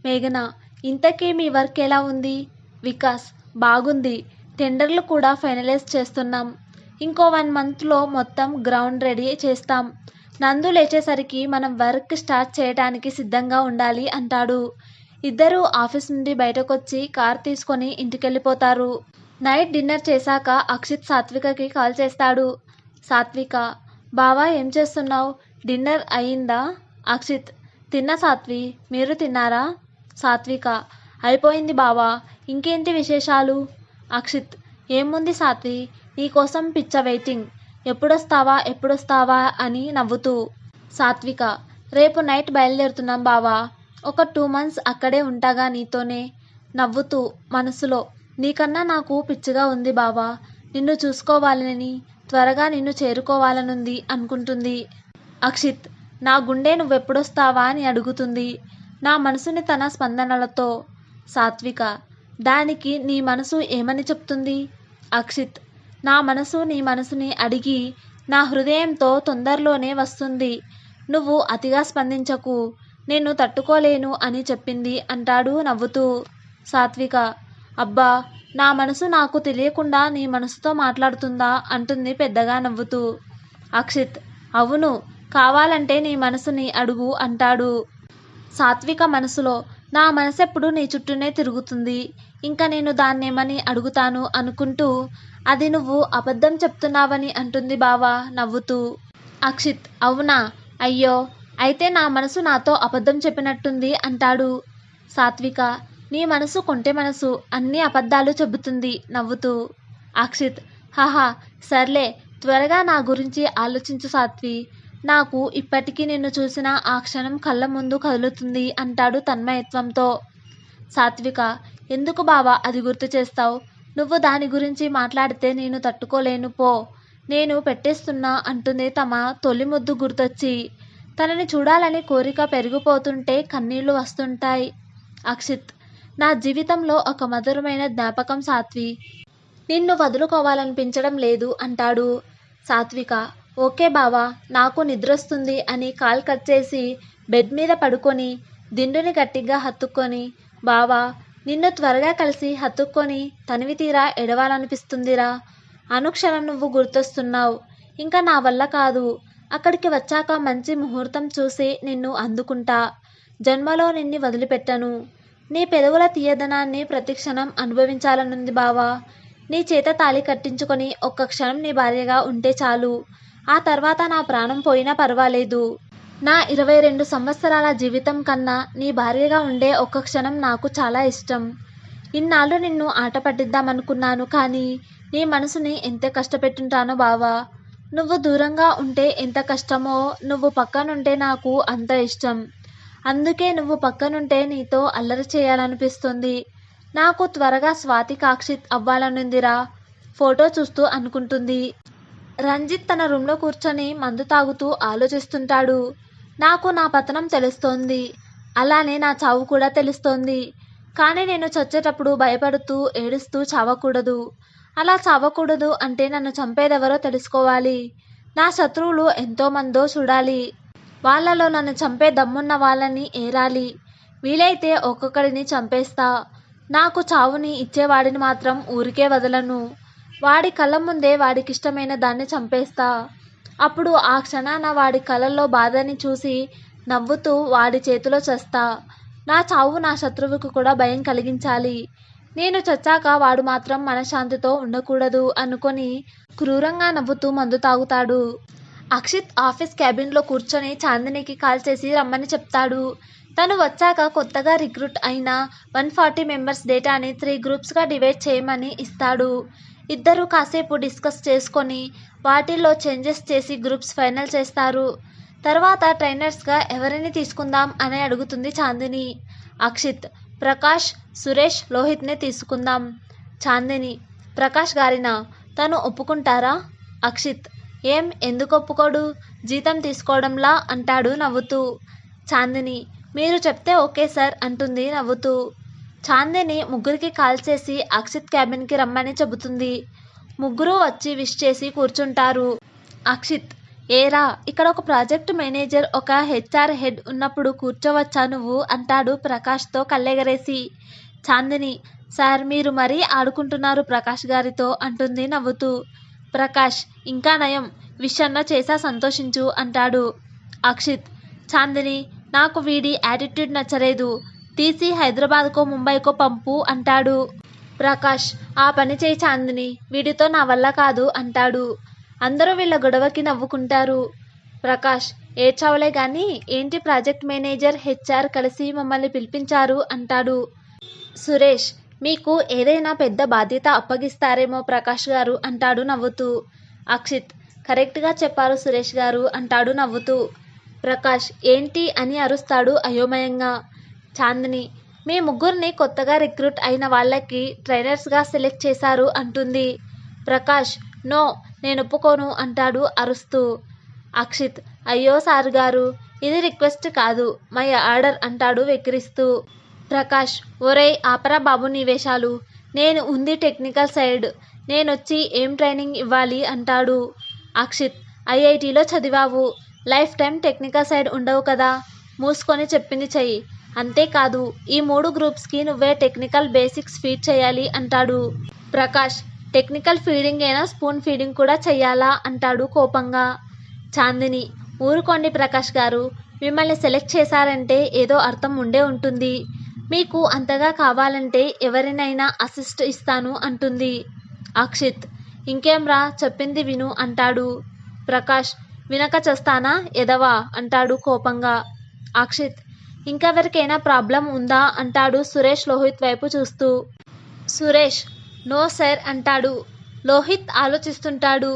మేఘన ఇంతకీ మీ వర్క్ ఎలా ఉంది? వికాస్ బాగుంది, టెండర్లు కూడా ఫైనలైజ్ చేస్తున్నాం. ఇంకో 1 మంత్లో మొత్తం గ్రౌండ్ రెడీ చేస్తాం. నందు లేచేసరికి మనం వర్క్ స్టార్ట్ చేయడానికి సిద్ధంగా ఉండాలి అంటాడు. ఇద్దరూ ఆఫీస్ నుండి బయటకొచ్చి కార్ తీసుకొని ఇంటికెళ్ళిపోతారు. నైట్ డిన్నర్ చేశాక అక్షిత్ సాత్వికకి కాల్ చేస్తాడు. సాత్విక బావా ఏం చేస్తున్నావు? డిన్నర్ అయిందా? అక్షిత్ తిన్నా సాత్వి, మీరు తిన్నారా? సాత్విక అయిపోయింది బావా, ఇంకేంటి విశేషాలు? అక్షిత్ ఏముంది సాత్వి, నీకోసం పిచ్చ వెయిటింగ్, ఎప్పుడొస్తావా అని నవ్వుతూ. సాత్విక రేపు నైట్ బయలుదేరుతున్నాం బావా, ఒక 2 months అక్కడే ఉంటాగా నీతోనే. నవ్వుతూ మనసులో నీకన్నా నాకు పిచ్చిగా ఉంది బావా, నిన్ను చూసుకోవాలని, త్వరగా నిన్ను చేరుకోవాలనుంది అనుకుంటుంది. అక్షిత్ నా గుండె నువ్వెప్పుడొస్తావా అని అడుగుతుంది, నా మనసుని తన స్పందనలతో. సాత్విక దానికి నీ మనసు ఏమని చెప్తుంది? అక్షిత్ నా మనసు నీ మనసుని అడిగి నా హృదయంతో తొందరలోనే వస్తుంది, నువ్వు అతిగా స్పందించకు, నేను తట్టుకోలేను అని చెప్పింది అంటాడు నవ్వుతూ. సాత్విక అబ్బా, నా మనసు నాకు తెలియకుండా నీ మనసుతో మాట్లాడుతుందా అంటుంది పెద్దగా నవ్వుతూ. అక్షిత్ అవును, కావాలంటే నీ మనసుని అడుగు అంటాడు. సాత్విక మనసులో నా మనసెప్పుడు నీ చుట్టూనే తిరుగుతుంది, ఇంకా నేను దాన్నేమని అడుగుతాను అనుకుంటూ అది నువ్వు అబద్ధం చెప్తున్నావని అంటుంది బావా నవ్వుతూ. అక్షిత్ అవునా, అయ్యో అయితే నా మనసు నాతో అబద్ధం చెప్పినట్టుంది అంటాడు. సాత్విక నీ మనసు కొంటె మనసు, అన్ని అబద్ధాలు చెబుతుంది నవ్వుతూ. అక్షిత్ హహా సర్లే, త్వరగా నా గురించి ఆలోచించు సాత్వి, నాకు ఇప్పటికీ నిన్ను చూసిన ఆ క్షణం కళ్ళ ముందు కదులుతుంది అంటాడు తన్మయత్వంతో. సాత్విక ఎందుకు బావా అది గుర్తు చేస్తావు, నువ్వు దాని గురించి మాట్లాడితే నేను తట్టుకోలేను పో, నేను పెట్టేస్తున్నా అంటుంది తమ తొలి ముద్దు గుర్తొచ్చి. తనని చూడాలని కోరిక పెరిగిపోతుంటే కన్నీళ్లు వస్తుంటాయి. అక్షిత్ నా జీవితంలో ఒక మధురమైన జ్ఞాపకం సాత్వి, నిన్ను వదులుకోవాలనిపించడం లేదు అంటాడు. సాత్విక ఓకే బావా, నాకు నిద్రొస్తుంది అని కాల్ కట్ చేసి బెడ్ మీద పడుకొని దిండుని గట్టిగా హత్తుకొని, బావా నిన్ను త్వరగా కలిసి హత్తుకొని తనివి తీరా ఎడవాలనిపిస్తుందిరా, అనుక్షణం నువ్వు గుర్తొస్తున్నావు, ఇంకా నా వల్ల కాదు, అక్కడికి వచ్చాక మంచి ముహూర్తం చూసి నిన్ను అందుకుంటా, జన్మలో నిన్ను వదిలిపెట్టను, నీ పెదవుల తీయదనాన్ని ప్రతిక్షణం అనుభవించాలనుంది బావా, నీ చేత తాళి కట్టించుకొని ఒక్క క్షణం నీ భార్యగా ఉంటే చాలు, ఆ తర్వాత నా ప్రాణం పోయినా పర్వాలేదు, నా 22 సంవత్సరాల జీవితం కన్నా నీ భార్యగా ఉండే ఒక్క క్షణం నాకు చాలా ఇష్టం. ఇన్నాళ్ళు నిన్ను ఆట పట్టిద్దామనుకున్నాను, కానీ నీ మనసుని ఎంత కష్టపెట్టుంటానో బావా, నువ్వు దూరంగా ఉంటే ఎంత కష్టమో, నువ్వు పక్కనుంటే నాకు అంత ఇష్టం, అందుకే నువ్వు పక్కనుంటే నీతో అల్లరి చేయాలనిపిస్తుంది, నాకు త్వరగా స్వాతి కాక్షిత్ అవ్వాలనుందిరా, ఫోటో చూస్తూ అనుకుంటుంది. రంజిత్ తన రూమ్లో కూర్చొని మందు తాగుతూ ఆలోచిస్తుంటాడు. నాకు నా పతనం తెలుస్తోంది, అలానే నా చావు కూడా తెలుస్తోంది. కానీ నేను చచ్చేటప్పుడు భయపడుతూ ఏడుస్తూ చావకూడదు. అలా చావకూడదు అంటే నన్ను చంపేదెవరో తెలుసుకోవాలి. నా శత్రువులు ఎంతోమందో చూడాలి. వాళ్ళలో నన్ను చంపే దమ్మున్న వాళ్ళని ఏరాలి. వీలైతే ఒక్కొక్కడిని చంపేస్తా. నాకు చావుని ఇచ్చేవాడిని మాత్రం ఊరికే వదలను. వాడి కళ్ళ ముందే వాడికిష్టమైన దాన్ని చంపేస్తా. అప్పుడు ఆ క్షణాన వాడి కళ్ళల్లో బాధని చూసి నవ్వుతూ వాడి చేతిలో చస్తా. నా చావు నా శత్రువుకు కూడా భయం కలిగించాలి. నేను చచ్చాక వాడు మాత్రం మనశ్శాంతితో ఉండకూడదు అనుకొని క్రూరంగా నవ్వుతూ మందు తాగుతాడు. అక్షిత్ ఆఫీస్ క్యాబిన్లో కూర్చొని చాందినికి కాల్ చేసి రమ్మని చెప్తాడు. తను వచ్చాక కొత్తగా రిక్రూట్ అయిన 140 మెంబర్స్ డేటాని 3 గ్రూప్స్గా డివైడ్ చేయమని ఇస్తాడు. ఇద్దరు కాసేపు డిస్కస్ చేసుకొని వాటిల్లో చేంజెస్ చేసి గ్రూప్స్ ఫైనల్ చేస్తారు. తర్వాత ట్రైనర్స్గా ఎవరిని తీసుకుందాం అని అడుగుతుంది చాందిని. అక్షిత్, ప్రకాష్, సురేష్, లోహిత్ని తీసుకుందాం. చాందిని, ప్రకాష్ గారినా? తను ఒప్పుకుంటారా? అక్షిత్, ఎందుకు ఒప్పుకోడు? జీతం తీసుకోవడంలా అంటాడు నవ్వుతూ. చాందిని, మీరు చెప్తే ఓకే సార్ అంటుంది నవ్వుతూ. చాందిని ముగ్గురికి కాల్ చేసి అక్షిత్ క్యాబిన్కి రమ్మని చెబుతుంది. ముగ్గురు వచ్చి విష్ చేసి కూర్చుంటారు. అక్షిత్, ఏరా, ఇక్కడ ఒక ప్రాజెక్ట్ మేనేజర్, ఒక హెచ్ఆర్ హెడ్ ఉన్నప్పుడు కూర్చోవచ్చా నువ్వు అంటాడు ప్రకాష్తో కళ్ళెగరేసి. చాందిని, సార్ మీరు మరీ ఆడుకుంటున్నారు ప్రకాష్ గారితో అంటుంది నవ్వుతూ. ప్రకాష్, ఇంకా నయం, విష్ అన్న చేసా సంతోషించు అంటాడు. అక్షిత్, చాందిని, నాకు వీడి యాటిట్యూడ్ నచ్చలేదు, తీసి హైదరాబాద్కో ముంబైకో పంపు అంటాడు. ప్రకాష్, ఆ పని చేయి చాందిని, వీడితో నా వల్ల కాదు అంటాడు. అందరూ వీళ్ళ గొడవకి నవ్వుకుంటారు. ప్రకాష్, ఏడ్చావులే గాని ఏంటి ప్రాజెక్ట్ మేనేజర్ హెచ్ఆర్ కలిసి మమ్మల్ని పిలిపించారు అంటాడు. సురేష్, మీకు ఏదైనా పెద్ద బాధ్యత అప్పగిస్తారేమో ప్రకాష్ గారు అంటాడు నవ్వుతూ. అక్షిత్, కరెక్ట్గా చెప్పారు సురేష్ గారు అంటాడు నవ్వుతూ. ప్రకాష్, ఏంటి అని అరుస్తాడు అయోమయంగా. చాందిని, మీ ముగ్గురిని కొత్తగా రిక్రూట్ అయిన వాళ్ళకి ట్రైనర్స్గా సెలెక్ట్ చేశారు అంటుంది. ప్రకాష్, నో, నేను ఒప్పుకోను అంటాడు అరుస్తూ. అక్షిత్, అయ్యో సార్ గారు, ఇది రిక్వెస్ట్ కాదు, మై ఆర్డర్ అంటాడు వెక్కిరిస్తూ. ప్రకాష్, ఒరేయ్ ఆపరా బాబు నీ వేషాలు, నేను ఉంది టెక్నికల్ సైడ్, నేనొచ్చి ఏం ట్రైనింగ్ ఇవ్వాలి అంటాడు. అక్షిత్, ఐఐటీలో చదివావు, లైఫ్ టైం టెక్నికల్ సైడ్ ఉండవు కదా, మూసుకొని చెప్పింది చెయ్యి. అంతేకాదు ఈ 3 గ్రూప్స్కి నువ్వే టెక్నికల్ బేసిక్స్ ఫీడ్ చేయాలి అంటాడు. ప్రకాష్, టెక్నికల్ ఫీడింగ్ అయినా స్పూన్ ఫీడింగ్ కూడా చెయ్యాలా అంటాడు కోపంగా. చాందిని, ఊరుకోండి ప్రకాష్ గారు, మిమ్మల్ని సెలెక్ట్ చేశారంటే ఏదో అర్థం ఉండే ఉంటుంది. మీకు అంతగా కావాలంటే ఎవరినైనా అసిస్ట్ ఇస్తాను అంటుంది. అక్షిత్, ఇంకేంరా, చెప్పింది విను అంటాడు. ప్రకాష్, వినక చేస్తానా ఎదవా అంటాడు కోపంగా. అక్షిత్, ఇంకెవరికైనా ప్రాబ్లం ఉందా అంటాడు సురేష్ లోహిత్ వైపు చూస్తూ. సురేష్, నో సార్ అంటాడు. లోహిత్ ఆలోచిస్తుంటాడు.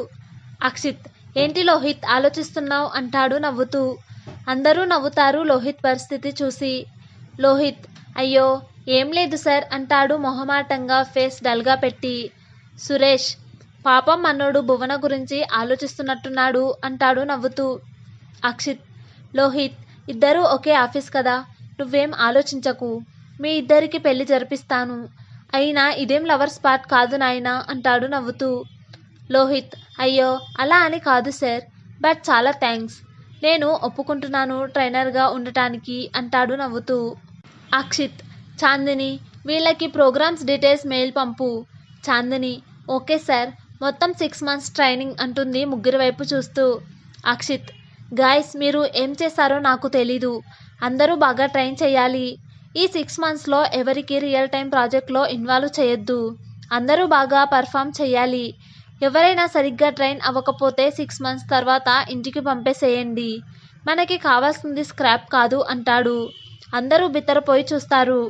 అక్షిత్, ఏంటి లోహిత్ ఆలోచిస్తున్నావు అంటాడు నవ్వుతూ. అందరూ నవ్వుతారు లోహిత్ పరిస్థితి చూసి. లోహిత్, అయ్యో ఏం లేదు సార్ అంటాడు మొహమాటంగా ఫేస్ డల్గా పెట్టి. సురేష్, పాపం మనోడు భువన గురించి ఆలోచిస్తున్నట్టున్నాడు అంటాడు నవ్వుతూ. అక్షిత్, లోహిత్, ఇద్దరూ ఒకే ఆఫీస్ కదా, నువ్వేం ఆలోచించకు, మీ ఇద్దరికి పెళ్లి జరిపిస్తాను, అయినా ఇదేం లవర్ స్పాట్ కాదు నాయనా అంటాడు నవ్వుతూ. లోహిత్, అయ్యో అలా అని కాదు సార్, బట్ చాలా థ్యాంక్స్, నేను ఒప్పుకుంటున్నాను ట్రైనర్గా ఉండటానికి అంటాడు నవ్వుతూ. అక్షిత్, చాందిని, వీళ్ళకి ప్రోగ్రామ్స్ డీటెయిల్స్ మెయిల్ పంపు. చాందిని, ఓకే సార్, మొత్తం 6 months ట్రైనింగ్ అంటుంది ముగ్గురి వైపు చూస్తూ. అక్షిత్, గాయస్ మీరు ఏం చేస్తారో నాకు తెలీదు, అందరూ బాగా ట్రైన్ చేయాలి. ఈ 6 monthsలో ఎవరికి రియల్ టైం ప్రాజెక్ట్లో ఇన్వాల్వ్ చేయొద్దు, అందరూ బాగా పర్ఫామ్ చేయాలి. ఎవరైనా సరిగ్గా ట్రైన్ అవ్వకపోతే 6 months తర్వాత ఇంటికి పంపేసేయండి, మనకి కావాల్సింది స్క్రాప్ కాదు అంటాడు. అందరూ బిత్తరపోయి చూస్తారు.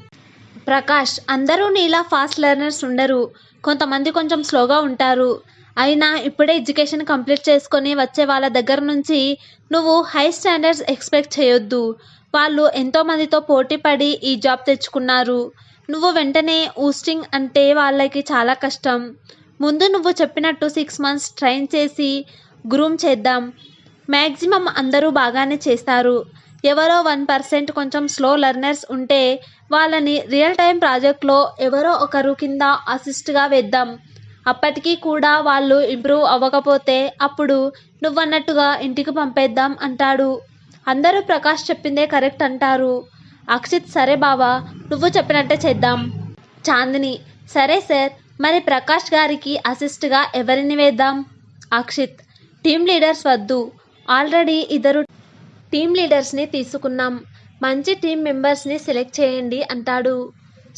ప్రకాష్, అందరూ నీలా ఫాస్ట్ లెర్నర్స్ ఉండరు, కొంతమంది కొంచెం స్లోగా ఉంటారు, అయినా ఇప్పుడే ఎడ్యుకేషన్ కంప్లీట్ చేసుకొని వచ్చే వాళ్ళ దగ్గర నుంచి నువ్వు హై స్టాండర్డ్స్ ఎక్స్పెక్ట్ చేయొద్దు. వాళ్ళు ఎంతోమందితో పోటీ పడి ఈ జాబ్ తెచ్చుకున్నారు, నువ్వు వెంటనే ఊస్టింగ్ అంటే వాళ్ళకి చాలా కష్టం. ముందు నువ్వు చెప్పినట్టు 6 మంత్స్ ట్రైన్ చేసి గ్రూమ్ చేద్దాం. మ్యాక్సిమం అందరూ బాగానే చేస్తారు. ఎవరో 1% కొంచెం స్లో లెర్నర్స్ ఉంటే వాళ్ళని రియల్ టైం ప్రాజెక్ట్లో ఎవరో ఒకరు కింద అసిస్ట్గా వేద్దాం. అప్పటికీ కూడా వాళ్ళు ఇంప్రూవ్ అవ్వకపోతే అప్పుడు నువ్వన్నట్టుగా ఇంటికి పంపేద్దాం అంటాడు. అందరూ ప్రకాష్ చెప్పిందే కరెక్ట్ అంటారు. అక్షిత్ సరే బావా, నువ్వు చెప్పినట్టే చేద్దాం. చాందిని సరే సార్, మరి ప్రకాష్ గారికి అసిస్ట్గా ఎవరిని వేద్దాం? అక్షిత్ టీమ్ లీడర్స్ వద్దు, ఆల్రెడీ 2 టీమ్ లీడర్స్ని తీసుకున్నాం. మంచి టీం మెంబర్స్ని సెలెక్ట్ చేయండి అంటాడు.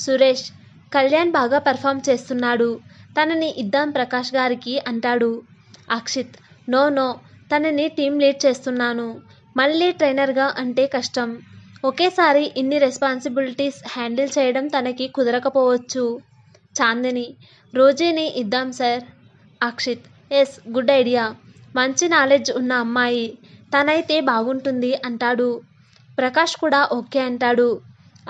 సురేష్ కళ్యాణ్ బాగా పర్ఫామ్ చేస్తున్నాడు, తనని ఇద్దాం ప్రకాష్ గారికి అంటాడు. అక్షిత్ నో, తనని టీం లీడ్ చేస్తున్నాను. మళ్ళీ ట్రైనర్గా అంటే కష్టం. ఒకేసారి ఇన్ని రెస్పాన్సిబిలిటీస్ హ్యాండిల్ చేయడం తనకి కుదరకపోవచ్చు. చాందిని రోజీని ఇద్దాం sir. Akshith yes, good idea. మంచి నాలెడ్జ్ ఉన్న అమ్మాయి, తనైతే బాగుంటుంది అంటాడు. ప్రకాష్ కూడా ఓకే అంటాడు.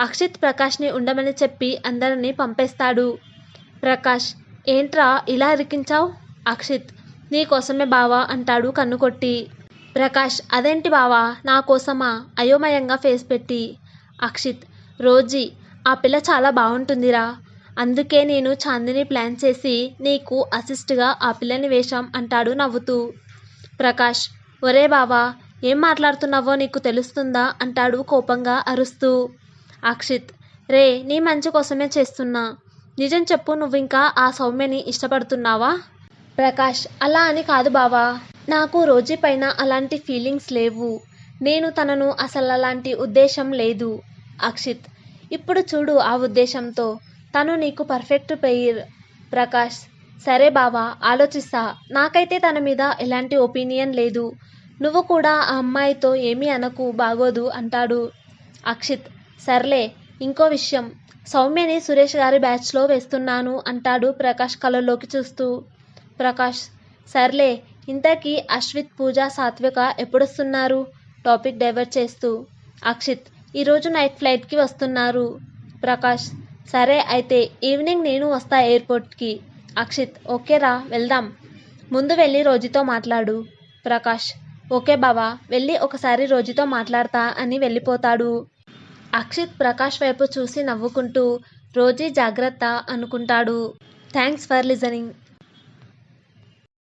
అక్షిత్ ప్రకాష్ని ఉండమని చెప్పి అందరినీ పంపేస్తాడు. ప్రకాష్ ఏంట్రా ఇలా ఇరికించావు? అక్షిత్ నీకోసమే బావా అంటాడు కన్ను కొట్టి. ప్రకాష్ అదేంటి బావా, నా కోసమా? అయోమయంగా ఫేస్ పెట్టి. అక్షిత్ రోజీ ఆ పిల్ల చాలా బాగుంటుందిరా, అందుకే నేను చాందిని ప్లాన్ చేసి నీకు అసిస్ట్గా ఆ పిల్లని వేశాం అంటాడు నవ్వుతూ. ప్రకాష్ ఒరే బావా, ఏం మాట్లాడుతున్నావో నీకు తెలుస్తుందా అంటాడు కోపంగా అరుస్తూ. అక్షిత్ రే, నీ మంచి కోసమే చేస్తున్నా. నిజం చెప్పు, నువ్వింకా ఆ సౌమ్యని ఇష్టపడుతున్నావా? ప్రకాష్ అలా అని కాదు బావా, నాకు రోజీ పైన అలాంటి ఫీలింగ్స్ లేవు. నేను తనను అసలు అలాంటి ఉద్దేశం లేదు. అక్షిత్ ఇప్పుడు చూడు ఆ ఉద్దేశంతో, తను నీకు పర్ఫెక్ట్ పెయిర్. ప్రకాష్ సరే బావా, ఆలోచిస్తా. నాకైతే తన మీద ఎలాంటి ఒపీనియన్ లేదు. నువ్వు కూడా ఆ అమ్మాయితో ఏమీ అనకు, బాగోదు అంటాడు. అక్షిత్ సర్లే, ఇంకో విషయం, సౌమ్యని సురేష్ గారి బ్యాచ్లో వేస్తున్నాను అంటాడు ప్రకాష్ కళ్ళలోకి చూస్తూ. ప్రకాష్ సర్లే, ఇంతకీ అశ్విత్, పూజ, సాత్విక ఎప్పుడొస్తున్నారు? టాపిక్ డైవర్ట్ చేస్తూ. అక్షిత్ ఈరోజు నైట్ ఫ్లైట్కి వస్తున్నారు. ప్రకాష్ సరే అయితే ఈవినింగ్ నేను వస్తా ఎయిర్పోర్ట్కి. అక్షిత్ ఓకేరా, వెళ్దాం. ముందు వెళ్ళి రోజీతో మాట్లాడు. ప్రకాష్ ఓకే బావా, వెళ్ళి ఒకసారి రోజీతో మాట్లాడతా అని వెళ్ళిపోతాడు. అక్షిత్ ప్రకాష్ వైపు చూసి నవ్వుకుంటూ రోజీ జాగ్రత్త అనుకుంటాడు. Thanks for listening.